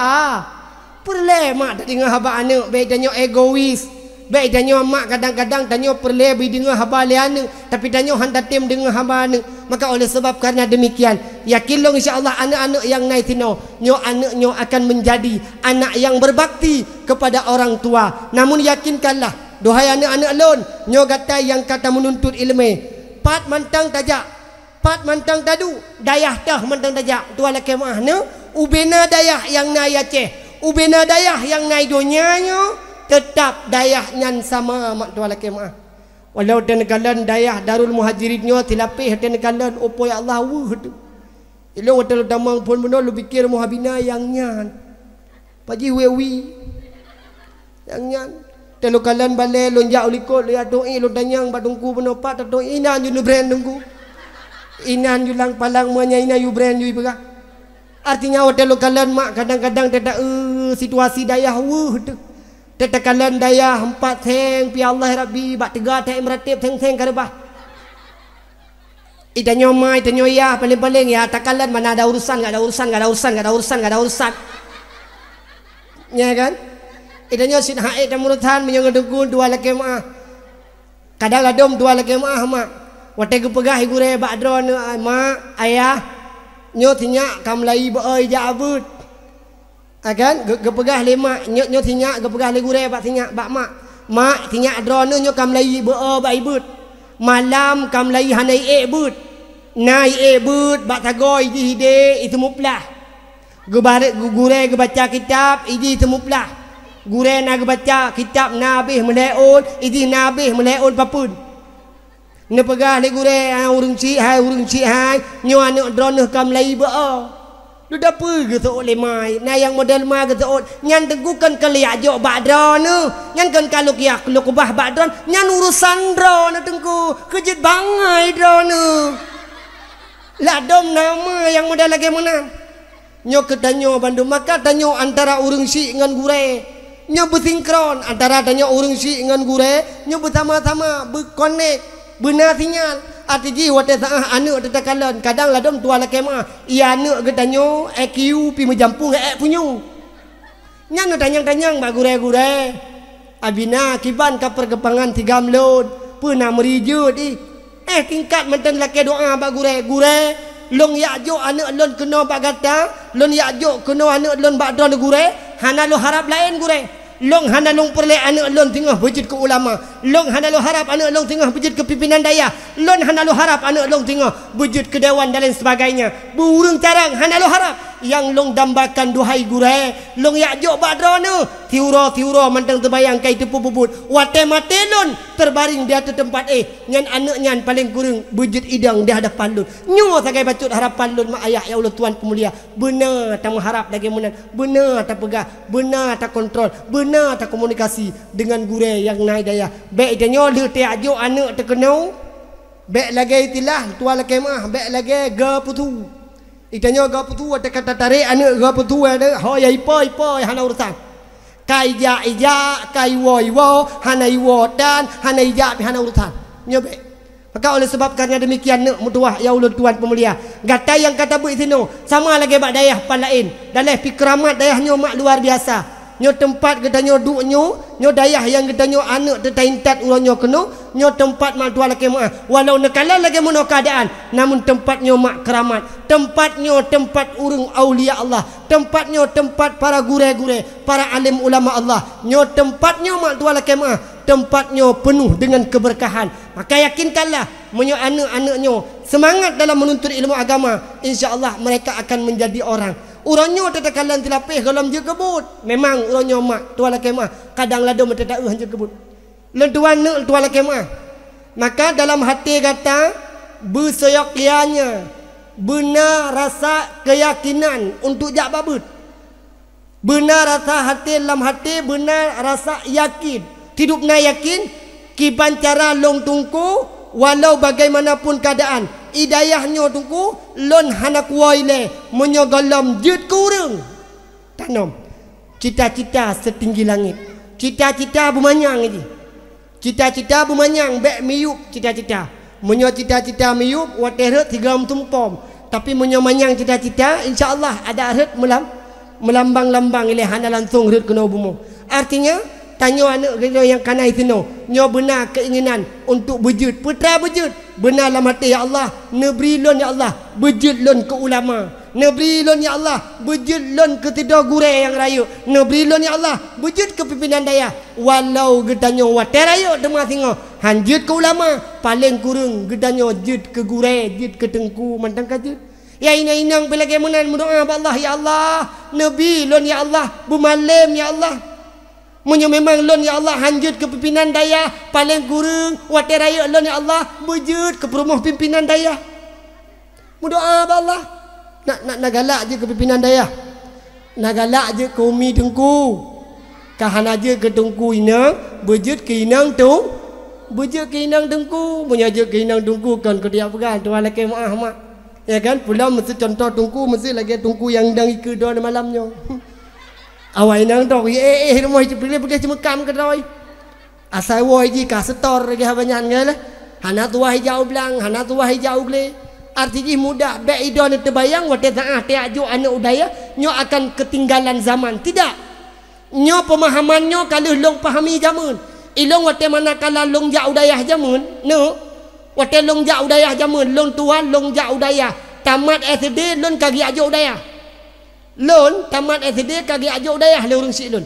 perle mak tak dengar haba anak baik tanya egois baik tanya mak kadang-kadang tanya perle bi dengar haba le anak tapi tanya handa tim dengar haba anak maka oleh sebab karena demikian yakin lo insyaallah anak-anak yang naik tino nyo anak nyo akan menjadi anak yang berbakti kepada orang tua namun yakinkanlah dohai anak-anak lon nyo kata yang kata menuntut ilmu pat mantang tajak pat mantang tadu dayah tah mantang tajak tuan kemah ne ubena dayah yang nai Aceh ubena dayah yang nai dunianya tetap dayah nyan sama mak tuan kemah walau dan kalan dayah Darul Muhajirin nyo tilapih dan kalan opo ya Allah tu ilo hotel damang pun benar lu fikir muhabina yang nyan paji wewi yang nyan telo kalan bale lonjak ulikot lihat doi lo danyang badungku benopat atau inan ju brand dungku inan ju lang palang muanya ina you brand you ibaga artinya telo kalan mak kadang-kadang tidak situasi dayah tu tidak kalan dayah 4 teng pi Allah rabbi bak 3 teng meratib teng karebah idanyo mai idanyo ya paling-paling ya takalan mana ada urusan enggak ada urusan ya kan idanyo sin haid dan murutan menyengedukun dua laki maah kadang ladom dua laki maah mak wate gepegah igure bakdron mak ayah nyo tinyak kamlai beoi jabut akan gepegah lima nyo tinyak gepegah ligure bak tinyak bak mak tinyak dron nyo kamlai beoi bak ibut malam kamlai hanai ebut nai ebut bak tagoi di hide itu muplah gure gebaca kitab idi itu muplah gure nak baca kitab Nabi meleon idi Nabi meleon papun ne pegah le gure urung ci hai nyo anak droneh kam lai ba lu dapa ke tu oleh mai na yang model mai ke tu nyan tegukan kaliak jok bakdron nyan kan kalau kiak lu kubah bakdron nyan urusan dron tengku kejit bangai dron ladom nama yang model lagi mana nyo ketanyo bandung maka tanyo antara urung si dengan gure nyo bersinkron antara tanya urung si dengan gure nyo bersama-sama berkonek benar sinyal arti wate saah anak tetakalan kadang ladom tua laki mah ia anak ketanyo EQ pi menjampung punyu nyan tanyang-tanyang bak gure-gure abina kiban ka perkembangan 3 melon pernah merijut tingkat menten laki doa bak gure long yakjo anak lon kena bak gata lon yakjo kena anak lon bak don gure hana lo harap lain gure long hana long perle anak lon tengah berjid ke ulama long hana lo harap anak long tengah berjid ke pimpinan daya lon hana lo harap anak long tengah berjid ke dewan dan lain sebagainya burung carang hana lo harap yang long dambakan duhai gure long yakjo badrona tiuro mantang terbayang kai tepu bubut wate mate lon terbaring di atas tempat nyan anak nyan paling kurang berjid idang di hadapan lon nyo sagai bacut harapan lon mak ayah ya Allah Tuan pemulia benar tak mengharap lagi menan benar tak pegah benar tak kontrol benar tak komunikasi dengan gure yang naik daya baik dia nyol te ajo anak terkenau baik lagi itilah tuan laki mah baik lagi ga putu itanya ga putu ada kata tarik anak ga putu ada ho ya ipo hana urusan kai ija kai wo hanai wo dan hanai ija pi hana urutan nyobe. Maka oleh sebab karena demikian nak mutuah ya ulun tuan pemulia. Gata yang kata buat sino sama lagi bak dayah pan lain. Dalam pi keramat dayah nyo mak luar biasa. Nyo tempat kita nyo duk nyo dayah yang kita nyo anak tetaintat ulo nyo keno nyo tempat mak tuan lagi mak. Walau nekala lagi mono keadaan namun tempat nyo mak keramat. Tempat nyo tempat urung aulia Allah. Tempat nyo tempat para gure-gure, para alim ulama Allah. Nyo tempat nyo mak tuan lagi mak. Tempatnya penuh dengan keberkahan. Maka yakinkanlah menyo anak-anaknya semangat dalam menuntut ilmu agama, insya-Allah mereka akan menjadi orang. Uranyo tetakalan tilapih kalau je kebut. Memang uranyo mak tuan laki mak kadang lado metetak hanje kebut. Lentuan nak tuan laki mak. Maka dalam hati kata bersoyakiannya benar rasa keyakinan untuk jak babut. Benar rasa hati dalam hati benar rasa yakin. Tidupna yakin kiban cara long tungku walau bagaimanapun keadaan idayahnya tungku lon hana kuaile menyogalam jut kurung tanam cita-cita setinggi langit, cita-cita bumanyang ini, cita-cita bumanyang bek miyup cita-cita menyo cita-cita miyup wateret tigam tumpom tapi menyo manyang cita-cita insyaallah ada ret melambang-lambang ile hana langsung ret kena bumo. Artinya tanya anak kita yang kanai sino nyo benar keinginan untuk berjud putra berjud benar dalam hati ya Allah nebri lon ya Allah berjud lon ke ulama nebri lon ya Allah berjud lon ke tidur gure yang rayu nebri lon ya Allah berjud ke pimpinan daya walau gedanyo water rayu demah singo hanjut ke ulama paling kurang gedanyo jud ke gure jud ke tengku mantang kajud ya inang pelagi menan berdoa Allah ya Allah nabi lon ya Allah bumalim ya Allah. Munyo memang lon ya Allah hanjut ke pimpinan daya paling kurang water raya lon ya Allah berjud ke perumah pimpinan daya. Berdoa Allah. Nak galak je ke pimpinan daya. Nak galak je ke umi tengku. Kahana je ke tengku ina berjud ke inang tung. Berjud ke inang tengku. Munyo je ke inang tengku kan ke dia pegang tuan laki maaf mak. Ya kan pula mesti contoh tengku mesti lagi tengku yang dang ikut doa malamnya. Awai nang tok rumah pilih pergi cuma kam ke doi. Asai woi ji ka setor lagi habanyan ngale. Hana tua hijau belang, hana tua hijau gle. Artinya mudah be idon terbayang wate saah te aju anak udaya nyo akan ketinggalan zaman. Tidak. Nyo pemahamannya kalau long pahami zaman. Ilong wate mana kala long ja udaya zaman. No. Wate long ja udaya zaman, long tuan long ja udaya. Tamat SD long kagi aju udaya. Lon tamat SD kagi ajuk dayah le urang si lon.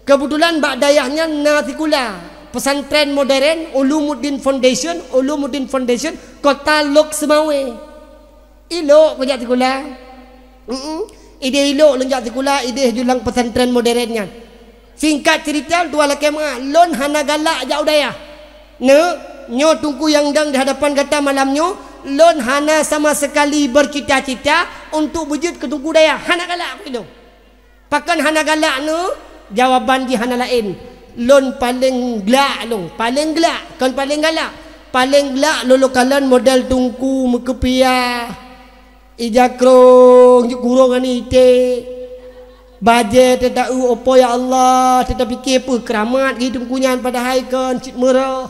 Kebetulan bak dayahnya nasikula pesantren modern Ulumuddin Foundation Kota Lok Semawe. Ilo ko jak tikula. Ide ilo lon jak tikula ide julang pesantren modernnya. Singkat cerita dua laki mak lon hana galak jak dayah. Ne nyo tungku yang dang di hadapan kata malamnyo lon hana sama sekali bercita-cita untuk wujud ke tungku daya. Hana galak aku itu. Pakan hana galak no jawaban di hana lain. Lon paling gelak long, paling gelak kan paling galak. Paling gelak lolo kalan modal tungku mekepia. Ijakrong kurung ani te. Bajet tak opo ya Allah, tetapi kepe keramat hidup kunyan pada haikan cik merah.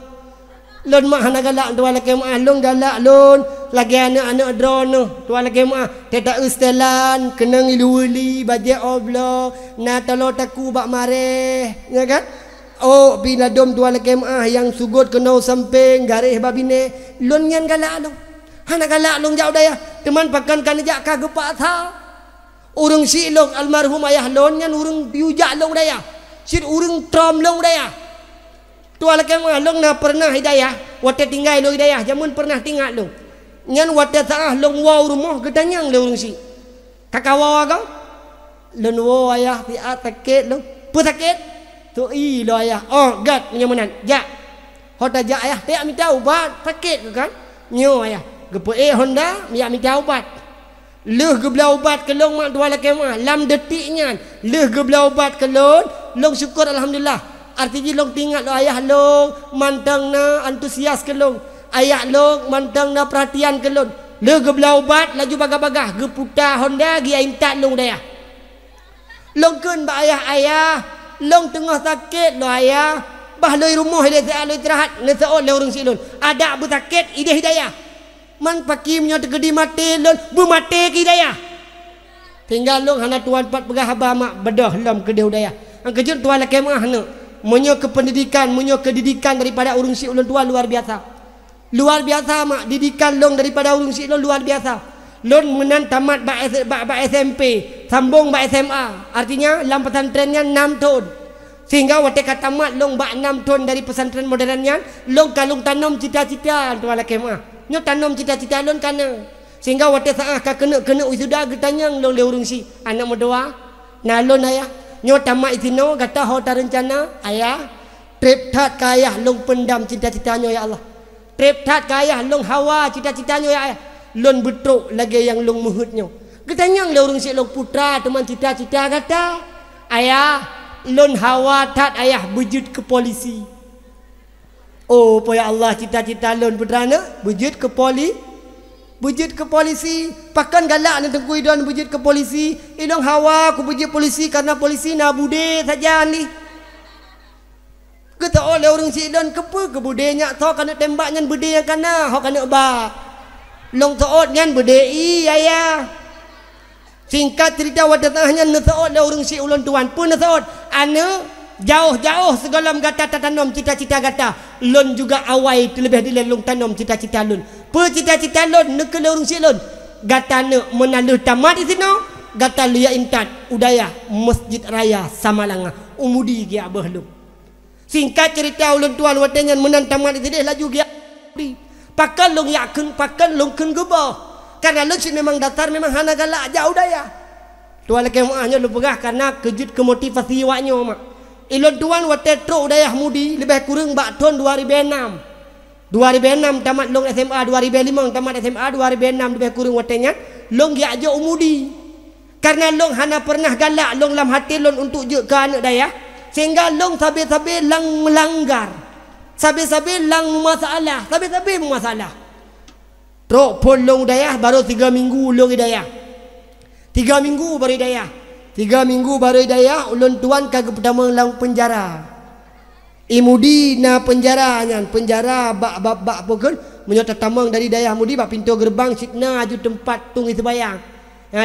Lon mak hana galak tuan laki mak long galak lon lagi anak-anak drone tuan laki mak tetak ustalan kena ngiluuli bajet oblo na talo taku bak mare ya kan oh bila dom tuan laki mak yang sugut kena samping garis babine lon nyan galak long hana galak long jauh daya teman pakan kan jak kagepak tha urang si long almarhum ayah lon nyan urang biujak long daya sit urang trom long daya. Tuan laki mak long na pernah hidayah wate tinggal lo hidayah jamun pernah tinggal lo nyan wate saah long wow rumah gedanyang lo urang si kakawa agak lon wow ayah ti ataket lo pu sakit tu i lo ayah oh gad nyamanan ja hota ja ayah te minta ubat sakit kan nyo ayah gepe Honda minta ubat leh gebla ubat ke long mak tuan laki mak lam detiknya leh gebla ubat ke long syukur alhamdulillah. Artinya long tinggal lo ayah long mantang na antusias ke long ayah long mantang na perhatian ke long le gebla ubat laju bagah-bagah geputa Honda gi intat long daya long kun ba ayah long tengah sakit lo ayah bah loi rumah dia saya loi terahat le seol le urang silun ada bersakit ide hidayah man pakimnya tegedi mati lon bermati ke hidayah tinggal long hana tuan pat pegah haba mak bedah lam ke hidayah ang kejut tuan la kemah hana munyo ke pendidikan munyo ke didikan daripada urang si ulun tuan luar biasa mak didikan long daripada urang si ulun luar biasa lon menan tamat ba SMP sambung ba SMA artinya lam pesantrennya 6 tahun sehingga waktu kata tamat long bak 6 tahun dari pesantren modernnya long kalung tanam cita-cita tuan kemah nyo tanam cita-cita long kana sehingga waktu saah ka kena wisuda getanyang long le urang si anak modoa nalon ayah nyo tamat isino kata ho ta rencana ayah trip that ka ayah long pendam cita-citanya ya Allah trip that ka ayah long hawa cita-citanya ya ayah lon betruk lagi yang long muhutnya getanyang le urang si long putra teman cita-cita kata ayah lon hawa tat ayah bujud ke polisi. Oh, ya Allah cita-cita lon putrana bujud ke polisi. Pakan galak ni tengku idon bujud ke polisi. Ilong hawa aku bujud polisi karena polisi nak bude saja ni. Kita oleh orang si idon kepu ke bude nya tho kana tembak ngan bude yang kana ho kana ba. Long toot ngan bude i ayah. Singkat cerita wadah tengahnya nasaot dah orang si ulun tuan pun nasaot ana jauh-jauh segalam gata tanam cita-cita gata lun juga awai terlebih dile lung tanam cita-cita lun pe cita-cita lun nekel orang si lun gata ne menaluh tamat di sino gata liya intat udaya masjid raya Samalanga umudi gia abah lun singkat cerita ulun tuan wadanya menan tamat di sini laju gia pakan lung yakin pakan lung ken gebah karena lu memang datar memang hana galak jauh daya. Tuan laki maknya lu pegah karena kejut kemotivasi waknya mak. Ilon tuan wa tetro daya mudi lebih kurang bak tahun 2006. 2006 tamat long SMA 2005 tamat SMA 2006 lebih kurang watenya long ya aja umudi. Karena long hana pernah galak long lam hati long untuk je ke anak daya sehingga long sabe-sabe lang melanggar. Sabe-sabe lang masalah, sabe-sabe masalah. Trok pun long dayah baru 3 minggu long hidayah 3 minggu baru hidayah 3 minggu baru hidayah ulun tuan kagak pertama lang penjara imudi na penjara nyan penjara bak pokon menyata tamang dari dayah mudi bak pintu gerbang sikna aju tempat tung sembayang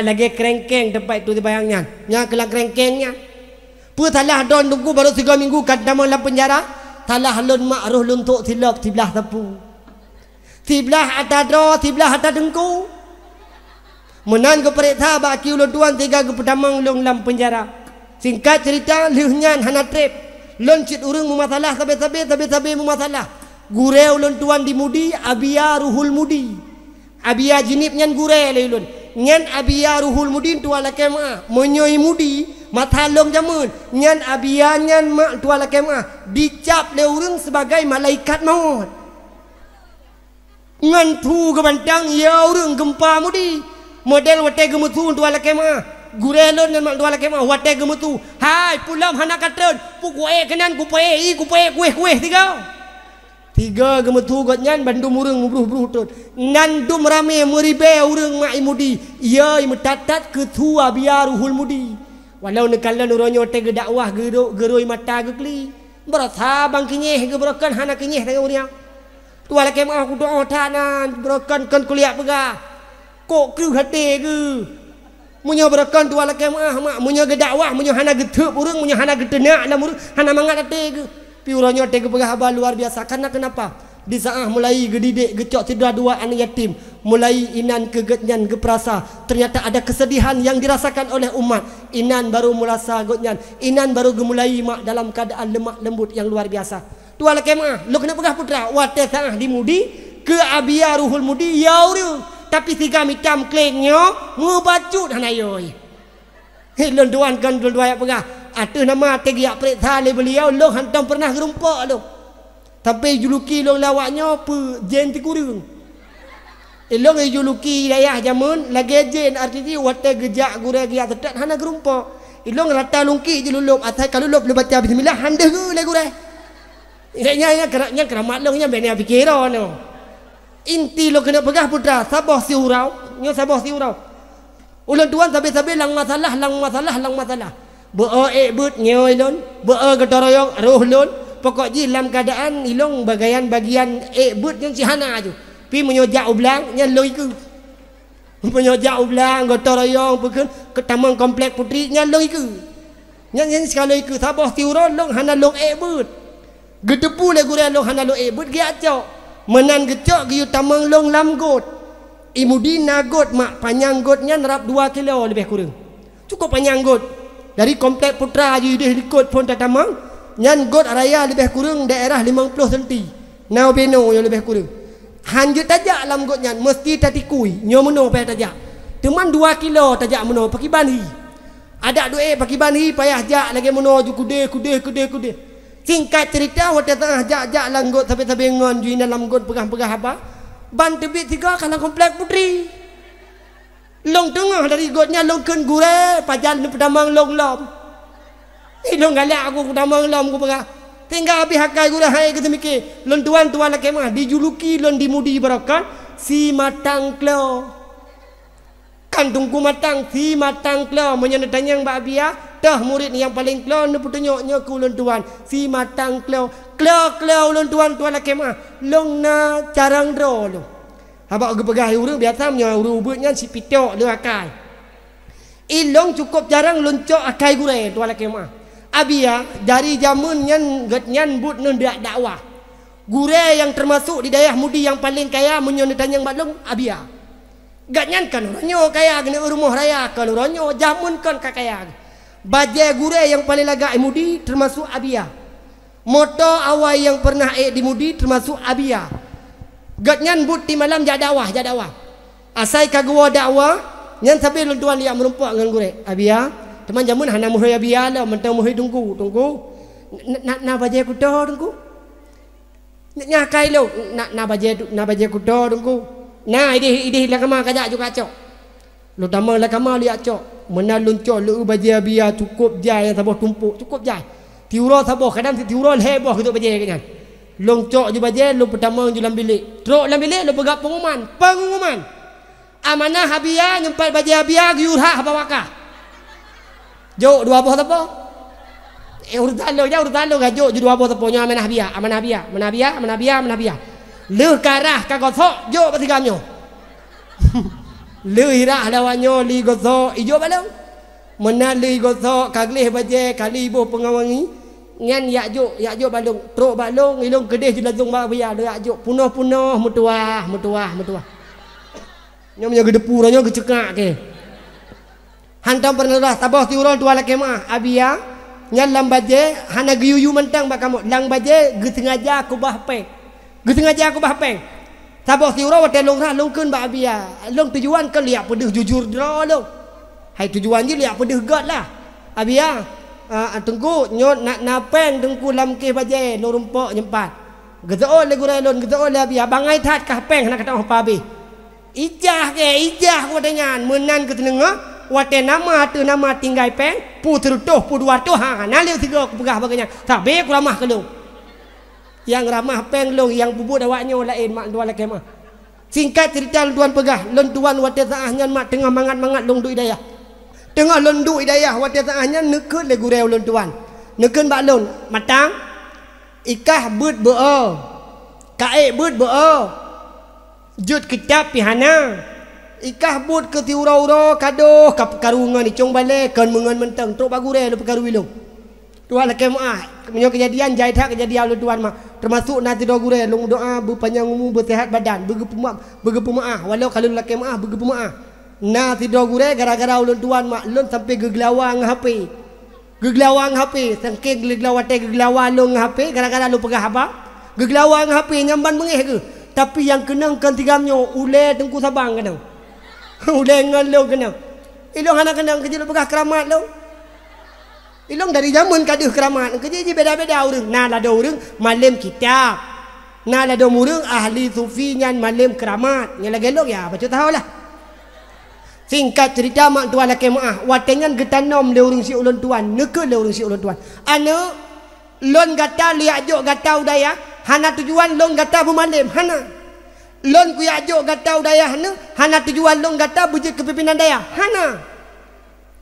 lagi kerengkeng tempat itu sembayangnya nya kelang kerengkengnya pu salah don tunggu baru 3 minggu kat tamang lang penjara salah lun makruh luntuk silap sebelah tepu Tiblah atas dro, tiblah atas dengku. Menan ke periksa baki ulun tuan 3 ke pertama ulun dalam penjara. Singkat cerita lihnya hana trip. Lun cit urang memasalah sabe memasalah. Gure ulun tuan di mudi abia ruhul mudi. Abia jinib nyan gure le ulun. Nyan abia ruhul mudi tuan la kema. Menyoi mudi mata long jamun. Nyan abia nyan mak tuan la kema. Dicap le urang sebagai malaikat maut. Ngan thu ke bantang ya urang gempa mudi model wate gemutu tuan laki mah gurelon ngan mak tuan laki mah wate gemutu hai pulam hana katron pu kueh kenan kueh kueh tiga gemutu got nyan bandum urang mubruh tut ngan dum rame meribe urang mak imudi ya imetatat ke thu abia ruhul mudi walau nekalan uronyo te dakwah geroi mata gekli berasa bang kinyeh ge berokan hana kinyeh tang urang tuan laki mah aku doa tanah berokan kan kuliah pegah kok kru hati ke munyo berokan tuan laki mah mak munyo ge dakwah munyo hana getep urang munyo hana getenak na urang hana mangat hati ke pi uronyo te ge pegah abah luar biasa karena kenapa di saah mulai gedidik gecok tidra dua anak yatim mulai inan kegetnyan ge perasa ternyata ada kesedihan yang dirasakan oleh umat inan baru merasa gotnyan inan baru gemulai mak dalam keadaan lemah lembut yang luar biasa tuan laki mah lu kena pegah putra wate saah di mudi ke abia ruhul mudi yauru tapi 3 mitam klengnya ngebacut hanayoi lon tuan kan dua pegah atuh nama tegiak periksa le beliau lu hantam pernah gerumpak lu tapi juluki long lawaknya pe jen ti kurung elong juluki dayah jamun lagi jen arti wate gejak gure gia tetat hana gerumpak elong rata lungki je lulup atai kalau lulup lu baca bismillah handeh le gure nya keramat long nya benia pikiran no inti lo kena pegah putra sabah si urau ulun tuan sabe-sabe lang masalah but nyoy lon ketoroyong roh lon pokok ji dalam keadaan ilong bagian but yang si hana tu pi menyojak ublang nya loi ke menyojak ublang ketoroyong pekun ketamang komplek putri nya loi ke nya sekali ke sabah tiuron long hana long but gedepu le gure long hana long but gia cok menan gecok giu tamang long lam got imudi nagot mak panjang gotnya nerap 2 kilo lebih kurang cukup panjang got dari komplek putra je dia ikut pun tak tamang nyan got raya lebih kurang daerah 50 cm nau beno yang lebih kurang hanjut tajak lam got nyan mesti tatikui nyo meno payah tajak teman 2 kilo tajak meno paki bani ada duit paki bani payah jak lagi meno ju kude singkat cerita waktu tengah jak lam got sampai ngon ju dalam got pegah apa ban tebik 3 kana komplek putri long tengah dari gotnya long ken gure pajan pedamang long lom long galak aku pedamang lom aku pegah tinggal habis hakai gure hai kita mikir long tuan laki mah dijuluki long dimudi barakan si matang klo kan tunggu matang si matang klo menyendatanya yang mbak Abia dah murid yang paling klo ne putunyoknya ku long tuan si matang klo long tuan laki mah long na carang dro long habak gepegah urang biasa nya urang ubutnya si pitok le akai ilong cukup jarang loncok akai gure tuan laki mah Abia dari zaman nyan but nun dakwah gure yang termasuk di daerah mudi yang paling kaya menyendatanya yang balong Abia gatnyan kan ronyo kaya gene rumah raya kalau ronyo jamun kan kakaya baje gure yang paling lagak mudi termasuk Abia moto awal yang pernah di mudi termasuk Abia gatnyan but di malam jadawah asai kagua dakwah nyan sampai luntuan liak merumpak dengan gure Abia teman jamun hana muhai Abia lah mentang muhai tunggu na baje kudo tunggu nya kai lo na baje kudo tunggu nah ide lakama kajak juga cok lu tamang lakama liak cok mena luncok lu baje Abia cukup jai yang sabah tumpuk cukup jai tiuro sabah kadang si tiuro heboh gitu baje kan long cok je baje lu pertama je dalam bilik trok dalam bilik lu pegak pengumuman amanah Abia nyempat baje Abia giurha bawaka jo dua boh apa urutan lo gajo ju dua boh taponya amanah Abia le karah kagosok jo patigamnyo le hirah lawanyo li gosok ijo balang mena li gosok kagleh baje kali ibu pengawangi ngan yakjo balung trok balung ilung kedeh julazung Abia le yakjo punoh mutuah nyo nya gedepu ranyo gecekak ke hantam pernah tabah tiuron tua laki mah Abia nyan lam baje hana giyuyu mentang bakamu lang baje getengaja aku bahpeng tabah tiuron wate long kun ba Abia long tujuan ke liak pedeh jujur dro lo hai tujuan je liak pedeh god lah Abia tunggu nyot nak napeng tunggu lam ke baje lo rumpok nyempat gezoo le gurelon gezoo le Abia bangai tat kah peng nak kata apa be ijah wadanyan menan ke tenengah wate nama tinggai peng puter toh pu 200 ha naleu 3 aku pegah baganya sabe aku ramah ke lu yang ramah peng lu yang bubuk dawaknya lain mak dua laki mah singkat cerita lu tuan pegah lon tuan wate saahnya mak tengah mangat long du hidayah tengah lon du hidayah wate saahnya nekeun le gureu lon tuan nekeun bak lon matang ikah beut beo kae beut beo jut kitab pihana ikah but ke tiura-ura kadoh karungan icong balik kan mengan mentang trok bagure lu perkaru wilung tuan laki maah menyo kejadian jai tak kejadian lu tuan mah termasuk nanti doa gure lu doa berpanjang umur bersihat badan begepu maah walau kalau laki maah begepu maah nanti doa gure gara-gara lu tuan mak lu sampai geglawang HP sangking geglawang lu HP gara-gara lu pegah apa geglawang HP nyamban mengeh ke tapi yang kenang kan tigamnyo ule tengku sabang kenang ulengan lo kena ilong anak kenang kerja lo pegah keramat lo ilong dari zaman kaduh keramat kerja je beda-beda orang nah lada orang malam kitab nah lada orang ahli sufi nyan malam keramat yang lagi lo ya baca tahu lah singkat cerita mak tuan laki maah watengan getanom le orang si ulun tuan neke le orang si ulun tuan ana lon gata liak jok gata udaya hana tujuan lon gata bumalim hana lon ku yakjok gatau dayah ne hana tujuan long gata bujik kepimpinan dayah hana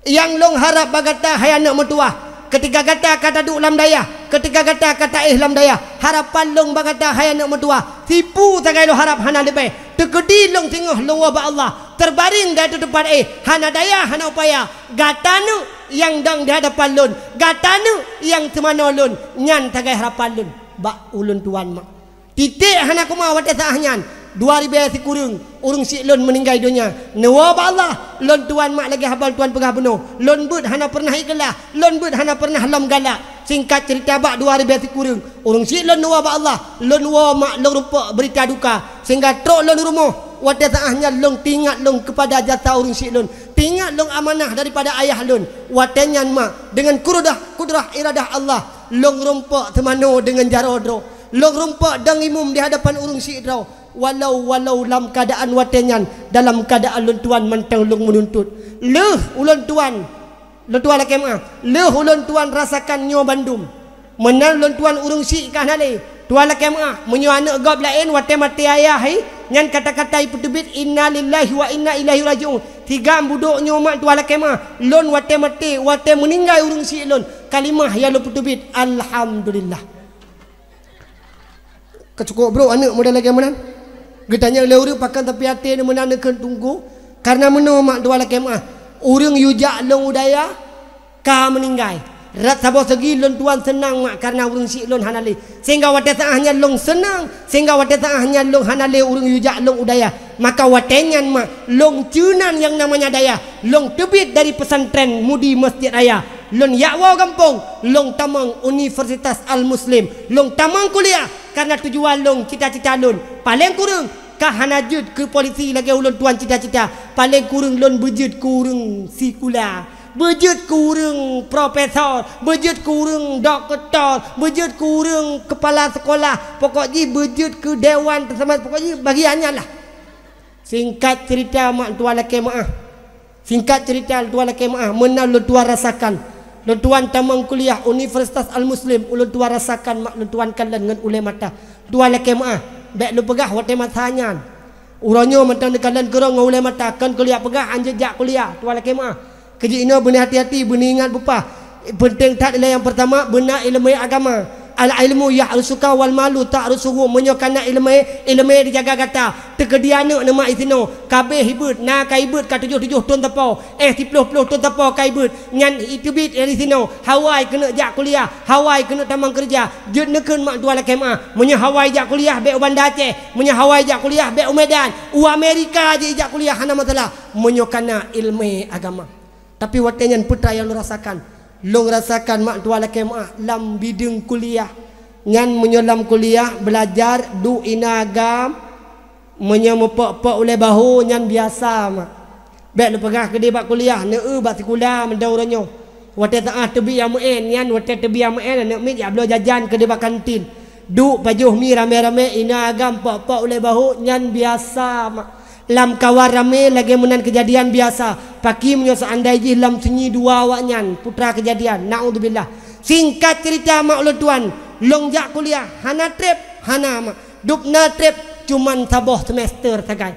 Yang long harap bagata hai anak mertua. Ketika kata duk lam daya, ketika kata lam daya, harapan long bagata hai anak mertua. Tipu tagai lo harap hana lebih. Tegedi long tengah long wabak Allah. Terbaring di depan hana daya hana upaya. Gatanu yang dang di hadapan lun, gatanu yang temano lun, nyan tagai harapan lun. Bak ulun tuan mak. Titik hana kuma wadah sahnyan. 2000 si kurung urung si lon meninggal dunia. Nawa ba Allah lon tuan mak lagi habal tuan pegah penuh. Lon bud hana pernah ikelah, lon bud hana pernah lam galak. Singkat cerita bak 2000 si kurung urung si lon nawa ba Allah lon wa mak lon rupa berita duka sehingga trok lon rumah wadah saahnya lon tingat lon kepada jasa urung si lon. Tingat lon amanah daripada ayah lon. Watanya mak dengan kudrah iradah Allah lon rompak temano dengan jarodro. Lon rompak dang imum di hadapan urung si draw. Walau dalam keadaan watenyan, dalam keadaan lun tuan mentang lung menuntut. Leh ulun tuan laki maaf. Leh ulun tuan rasakan nyo bandum. Menal lun tuan urung si kah nale. Tuan laki maaf menyo anak gob lain wate mati ayah hai. Nyan kata-kata putubit inna lillahi wa inna ilaihi rajiun. Tiga buduk nyo mak tuan laki maaf. Lun wate mati wate meninggal urung si lun. Kalimah ya lu putubit alhamdulillah. Kecukup bro anak modal lagi mana? Getanya leuru pakan tapi hati ni menanakan tunggu karena meno mak dua laki mak urang yujak long udaya ka meninggal rat sabo segi lon tuan senang mak karena urang si lon hanale sehingga wate taahnya long senang sehingga wate taahnya long hanale urang yujak long udaya maka watenyan mak long cunan yang namanya daya long tebit dari pesantren mudi masjid raya lon yakwa kampung long tamang Universitas Al Muslim long tamang kuliah karena tujuan long cita-cita lon paling kurang kah hanajud ke polisi lagi ulun tuan cita-cita paling kurang lon bejut kurang sikula bejut kurang profesor bejut kurang doktor bejut kurang kepala sekolah pokoknya bejut ke dewan tersama pokoknya bagiannya lah. Singkat cerita mak tuan laki maaf singkat cerita tuan laki maaf menal lon tuan rasakan lon tuan tamang kuliah Universitas Al Muslim ulun tuan rasakan mak lon tuan kalian dengan ulai mata tuan laki maaf baik lu pegah wate matanya uranyo mentang dekalan gerong ngulai mata kan kuliah pegah anjejak kuliah tuan laki maaf kerja ini benar hati-hati benar ingat bupa penting tak adalah yang pertama benar ilmu agama al ilmu ya'rusuka wal malu ta'rusuhu menyokana ilmu dijaga kata tegediana nama isino kabeh hibut na kaibut ka 77 ton tapau 30 ton tapau kaibut nyan itu bit dari sino Hawaii kena jak kuliah Hawaii kena tamang kerja jut nekeun mak dua laki mak munya Hawaii jak kuliah be Banda Aceh munya Hawaii jak kuliah be Medan Amerika je jak kuliah hana masalah menyokana ilmu agama tapi watenyan putra yang lu rasakan long rasakan mak tua laki mak lam bidung kuliah ngan menyolam kuliah belajar du inagam menyemepok-pok oleh bahu nyan biasa mak baik lu pegah ke dia bak kuliah ne bak sekolah mendauranyo wate taah tebi yang muen nyan wate tebi yang muen nak mit ya belo jajan ke dia bak kantin du pajuh mi rame-rame inagam pok-pok oleh bahu nyan biasa mak lam kawar rame lagi menan kejadian biasa paki menyo seandai ji lam sunyi dua awaknyan putra kejadian naudzubillah. Singkat cerita mak ulun tuan longjak kuliah hana trip hana mak dupna trip cuman saboh semester sagai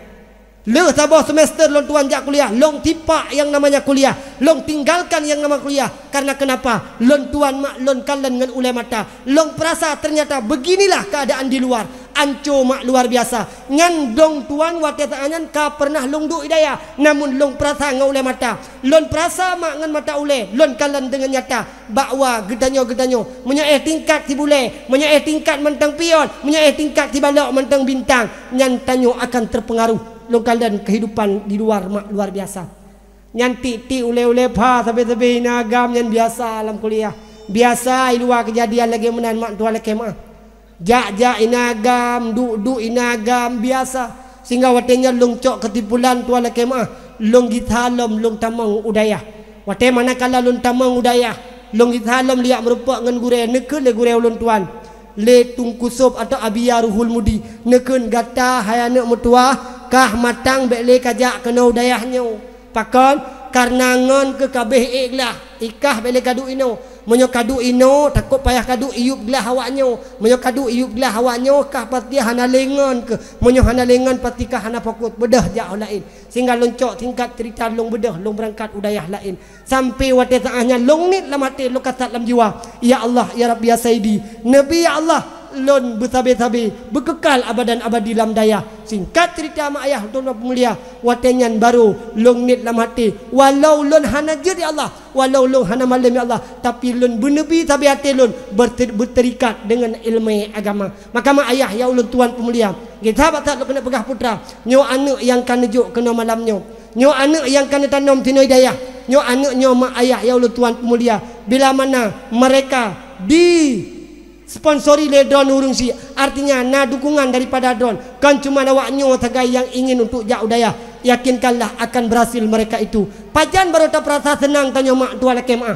le saboh semester lon tuan jak kuliah long tipak yang namanya kuliah long tinggalkan yang nama kuliah karena kenapa lon tuan mak lon kalen dengan ulai mata long perasa ternyata beginilah keadaan di luar anco mak luar biasa ngan dong tuan wate taanyan ka pernah long du idaya namun long perasa ngau ulai mata lon perasa mak ngan mata ulai lon kalen dengan nyata bakwa gedanyo munya tingkat si bule munya tingkat mentang pion munya tingkat si balok mentang bintang nyan tanyo akan terpengaruh lokalian kehidupan di luar mak luar biasa nyanti ti ule pa sampai nagam yang biasa alam kuliah biasa di luar kejadian lagi menan mak tua laki mak jak inagam du inagam biasa sehingga watenya longcok ketipulan tua laki mak long githalom long tamang udaya wate manakala long tamang udaya long githalom liak merupak ngan gure nekeun le gure ulun tuan le tungkusop atau abiyaruhul mudi nekeun gata hayana mutua kah matang bele kajak kena udayahnya pakon karena ngon ke kabeh iklah ikah bele kadu ino Menyo kadu ino takut payah kadu iup gelah awaknyo. Menyo kadu iup gelah awaknyo kah pati hana lengan ke. Menyo hana lengan pati kah hana pokut bedah jauh lain. Sehingga loncok tingkat cerita long bedah long berangkat udayah lain. Sampai wate taahnya long nit lam hati lo kasat lam jiwa. Ya Allah ya Rabbi ya Sayyidi. Nabi ya Allah lon bertabe-tabe berkekal abadan abadi dalam daya. Singkat cerita mak ayah tuan pemulia watenyan baru long nit lam hati walau lon hana jid ya Allah walau lon hana malam ya Allah tapi lon bernabi tabe hati lon berterikat dengan ilmu agama. Maka mak ayah ya ulun tuan pemulia kita batak lo kena pegah putra nyo anak yang kan juk kena malamnyo nyo anak yang kan tanam tino hidayah nyo anak nyo mak ayah ya ulun tuan pemulia bila mana mereka di sponsori le don urung si artinya na dukungan daripada don kan cuma awaknyo tagai yang ingin untuk jak udaya yakinkanlah akan berhasil mereka itu. Pajan baru tak perasa senang tanya mak tua laki maah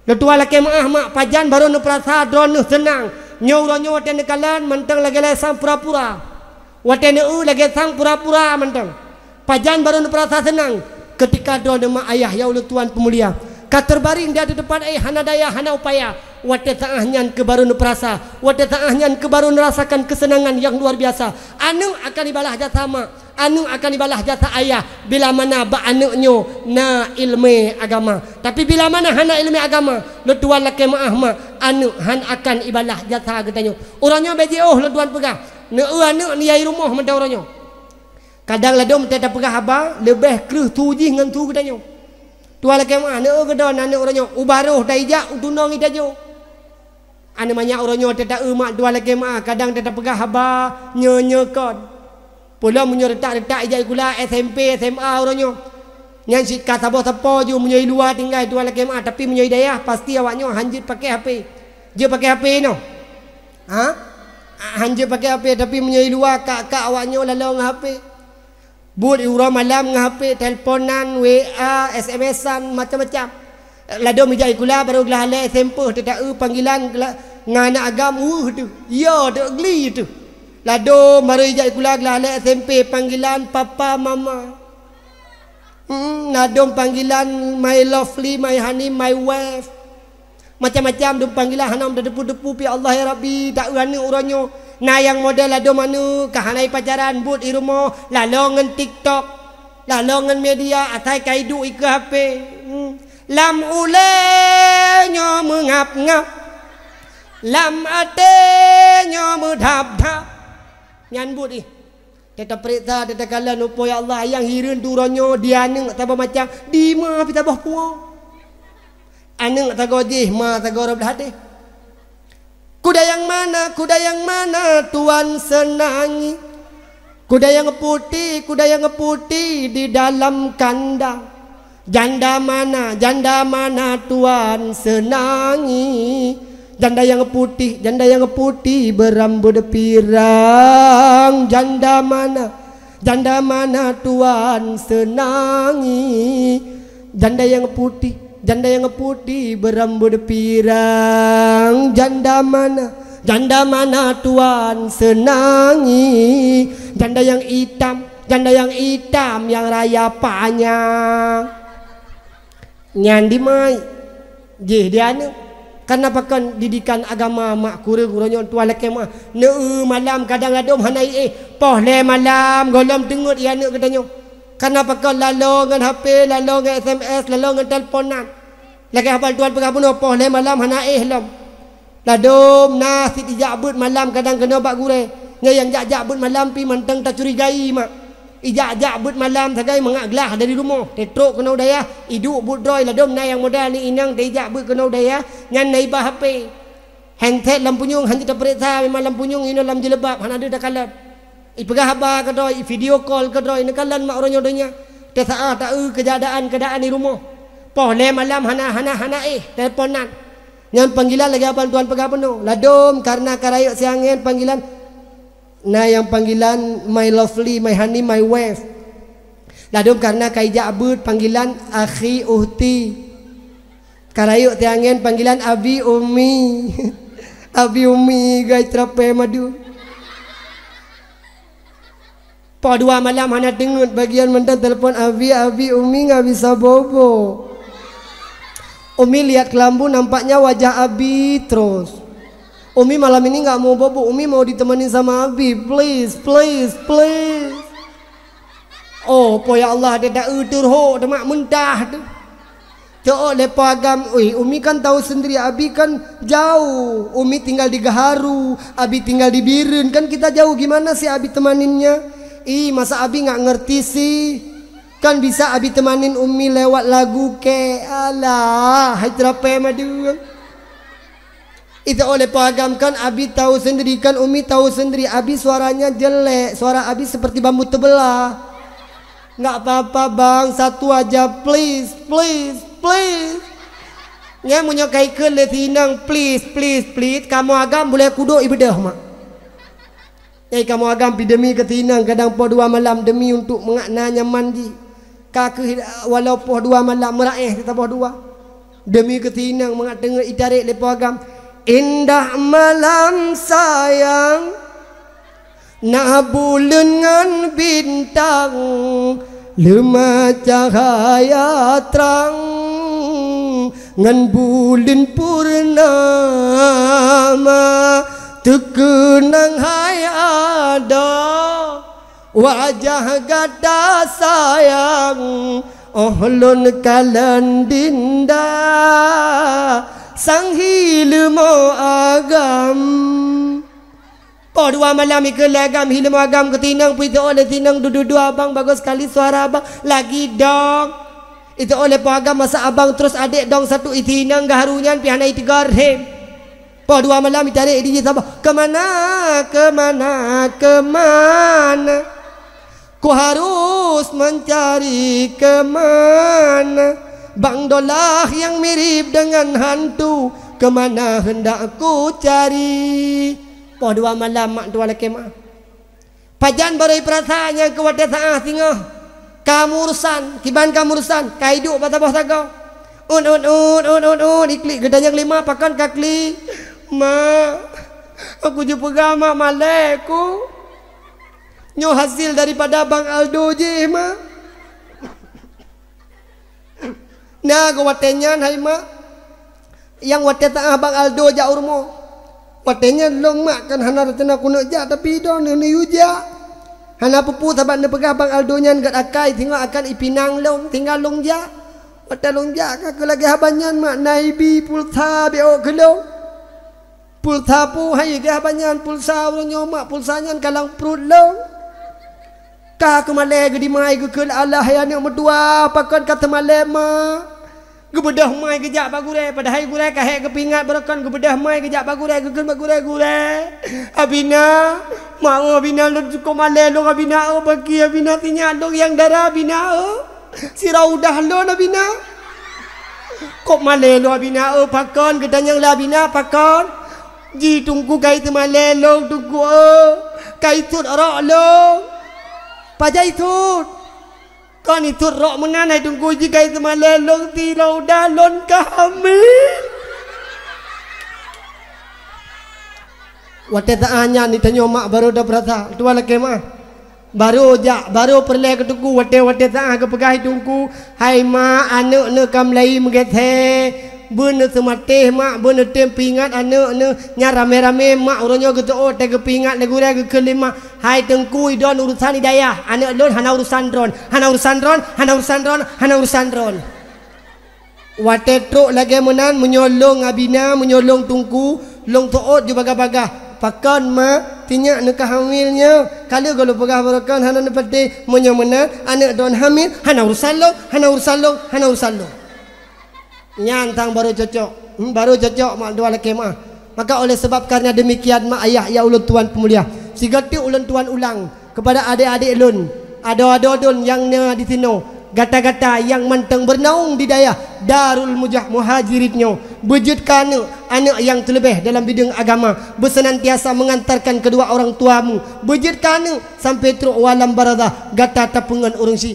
le tua laki maah mak pajan baru nu perasa don nu senang nyo uranyo waten kalan mentang lagi sang pura-pura waten lagi sang pura-pura mentang pajan baru nu perasa senang ketika don mak ayah ya ulun tuan pemulia katerbaring dia di depan hana daya hana upaya wate taahnya ke baru perasa wate taahnya ke baru merasakan kesenangan yang luar biasa. Anu akan ibalah jasa mak anu akan ibalah jasa ayah bila mana ba anaknyo na ilmu agama. Tapi bila mana hana ilmu agama lo tuan laki maah mak anu han akan ibalah jasa katanya orangnya beji lo tuan pegah ne anu ni ai rumah menda orangnya kadang ladom tak pegah haba lebih kreuh tuji ngan tu katanya tuan laki maah ne gedon anak orangnya ubaruh daijak utunong idajo ane banyak orangnya tidak mak dua lagi mak kadang tidak pegah haba nyekon pula munyo retak-retak ijai kula SMP SMA orangnya nyan si kata boh ju munyo luar tinggal dua lagi mak tapi munyo hidayah pasti awaknya hanjit pakai HP je pakai HP no ha hanjit pakai HP tapi munyo luar kak awaknya lalu ngah HP buat urang malam ngah HP teleponan WA SMS-an macam-macam. Lado mijai kula baru gelah le SMP tidak panggilan ngana agam tu. Ya tu geli tu. Lado baru ijai kula gelah le SMP panggilan papa mama. Lado panggilan my lovely, my honey, my wife. Macam-macam dum panggilan hanam depu-depu pi Allah ya Rabbi tak urang uranyo. Na yang model lado manu kahanai pacaran but di rumah lalongan TikTok, lalongan media atai kaidu ike HP. Lam ulenya mengap-ngap lam atenya medap-dap nyan bud ni tetap periksa tetap kala nupo ya Allah yang hireun turanyo dia neng tak macam di ma pita bah puang aneng tak gojih ma tak gorab hati kuda yang mana tuan senangi kuda yang putih di dalam kandang. Janda mana tuan senangi janda yang putih berambut pirang janda mana tuan senangi janda yang putih berambut pirang janda mana tuan senangi janda yang hitam yang raya panjang nyandi mai je dia ni kenapa kan didikan agama mak kurang-kurangnya tuan laki mah ne malam kadang-kadang hanai poh le malam golom tengut ya ne katanya kenapa kan lalu dengan HP lalu dengan SMS lalu dengan teleponan lagi hafal tuan pegah bunuh poh le malam hanai lam ladom nasi dijak but malam kadang kena bak gure nya yang jak but malam pi mentang tak curigai mak ijak but malam sagai mengaglah dari rumah tetrok kena udaya iduk but droy ladom na yang modal ni inang dijak but kena udaya nyan nai bah HP handset lampunyung hanti tak periksa memang lampunyung ino lam jelebab han ada dak kalat ipegah haba ke droy video call ke droy nekalan mak orangnya donya te saa tak keadaan di rumah poh le malam hana teleponan nyan panggilan lagi abang tuan pegah penuh ladom karena karayuk siangin panggilan na yang panggilan my lovely, my honey, my wife. Ladum karena kaijak abud panggilan akhi uhti. Karayuk tiangen panggilan abi umi. Abi umi guys trape madu. Po dua malam hana dengut bagian mentang telefon abi umi enggak bisa bobo. Umi lihat kelambu nampaknya wajah Abi terus. Umi malam ini nggak mau bobo, Umi mau ditemenin sama Abi, please, please, please. Oh, poya Allah, dia dah utur ho, dia mak mentah tu. Tuh lepa agam, Umi kan tahu sendiri, Abi kan jauh. Umi tinggal di Gaharu, Abi tinggal di Biren, kan kita jauh, gimana sih Abi temaninnya? Masa Abi nggak ngerti sih? Kan bisa Abi temanin Umi lewat lagu ke alah, hai terape madu. Itu oleh pagam kan Abi tahu sendiri, kan Umi tahu sendiri, Abi suaranya jelek, suara Abi seperti bambu tebelah. Nggak apa-apa bang, satu aja please, please, please. Nya menyokai ke letinang please, please, please. Kamu agam boleh kuduk ibadah mak. Kamu agam demi ketinang kadang po 2 malam demi untuk mengaknanya mandi. Kaki walau po 2 malam meraih kita po 2 demi ketinang mengatengah itarik lepo agam. Indah malam sayang, nak bulan ngan bintang, lemah cahaya terang, ngan bulan purnama, tekenang hai ada, wajah gada sayang, oh lon kalan dinda. Sang hilmu agam po 2 malam ikut lagam hilmu agam ketinang itu oleh tinang duduk abang bagus sekali suara abang lagi dong itu oleh po agam masa abang terus adik dong satu itinang gaharunyan pihana itigar hem po 2 malam itarik di sabah kemana kemana kemana ku harus mencari kemana Bang Dolah yang mirip dengan hantu, kemana hendak ku cari? Po 2 malam mak tua laki mak. Pajan baru perasaannya ke wadah saah tinggal. Kamurusan, kiban kamurusan, kaiduk bata bawah tagaw. Iklik gedanya 5 pakan kakli. Ma, aku jumpa gama maleku. Nyo hasil daripada Bang Aldo je ma. Nah, go watenya hai mak. Yang wate tengah Bang Aldo ja urmo. Watenya long mak kan hana retena kuno ja tapi don ni uja. Hana pupu saban ne pegah Bang Aldo nyan gat akai tinggal akan ipinang long tinggal long ja. Wate long ja ka ke lagi habanyan mak naibi pulsa beo kelong. Pulsa pu hai ke habanyan pulsa nyo mak pulsa nyan kalang perut long. Ka ke male ge di mai ge ke Allah ya ne medua pakon kata male mak. Gebedah mai kejak bagure pada hari gure kahek kepingat berokan gebedah mai kejak bagure gegen bagure gure abina mau abina lu cukup male lu abina oh bagi abina tinya lu yang darah abina oh sirau dah lu abina kok male lu abina oh pakon gedang yang labina pakon ji tunggu kai tu male lu tunggu oh kai tut rok lu pajai tut kan itu rok menganai tunggu jika itu malelong tirau dalon kami. Wate taanya ni tanyo mak baru dah berasa tua lagi mak baru ja baru perle ke tunggu wate taah ke pegai tunggu hai mak anak ne kam lai mengethe bener semateh mak bener tempingat anak ne nya rame-rame mak uronyo gitu oh teh kepingat le gure ke kelima hai tengku idon urusan hidayah anak lon hana urusan ron hana urusan ron hana urusan ron hana urusan ron wate truk lagi menan menyolong abina menyolong tungku long toot ju baga-baga pakan ma tinyak nekah hamilnya kalau pegah barakan hana nepati menyomenan anak don hamil hana urusan lo hana urusan lo hana urusan lo nyantang baru cocok mak dua laki mak maka oleh sebab karena demikian mak ayah ya ulun tuan pemulia si gati ulun tuan ulang kepada adik-adik ulun ado-ado yang di sino gata-gata yang manteng bernaung di daya Darul Muhajirinnya bejutkan anak yang terlebih dalam bidang agama bersenantiasa mengantarkan kedua orang tuamu bejutkan sampai teruk walam baradah gata tapungan urung si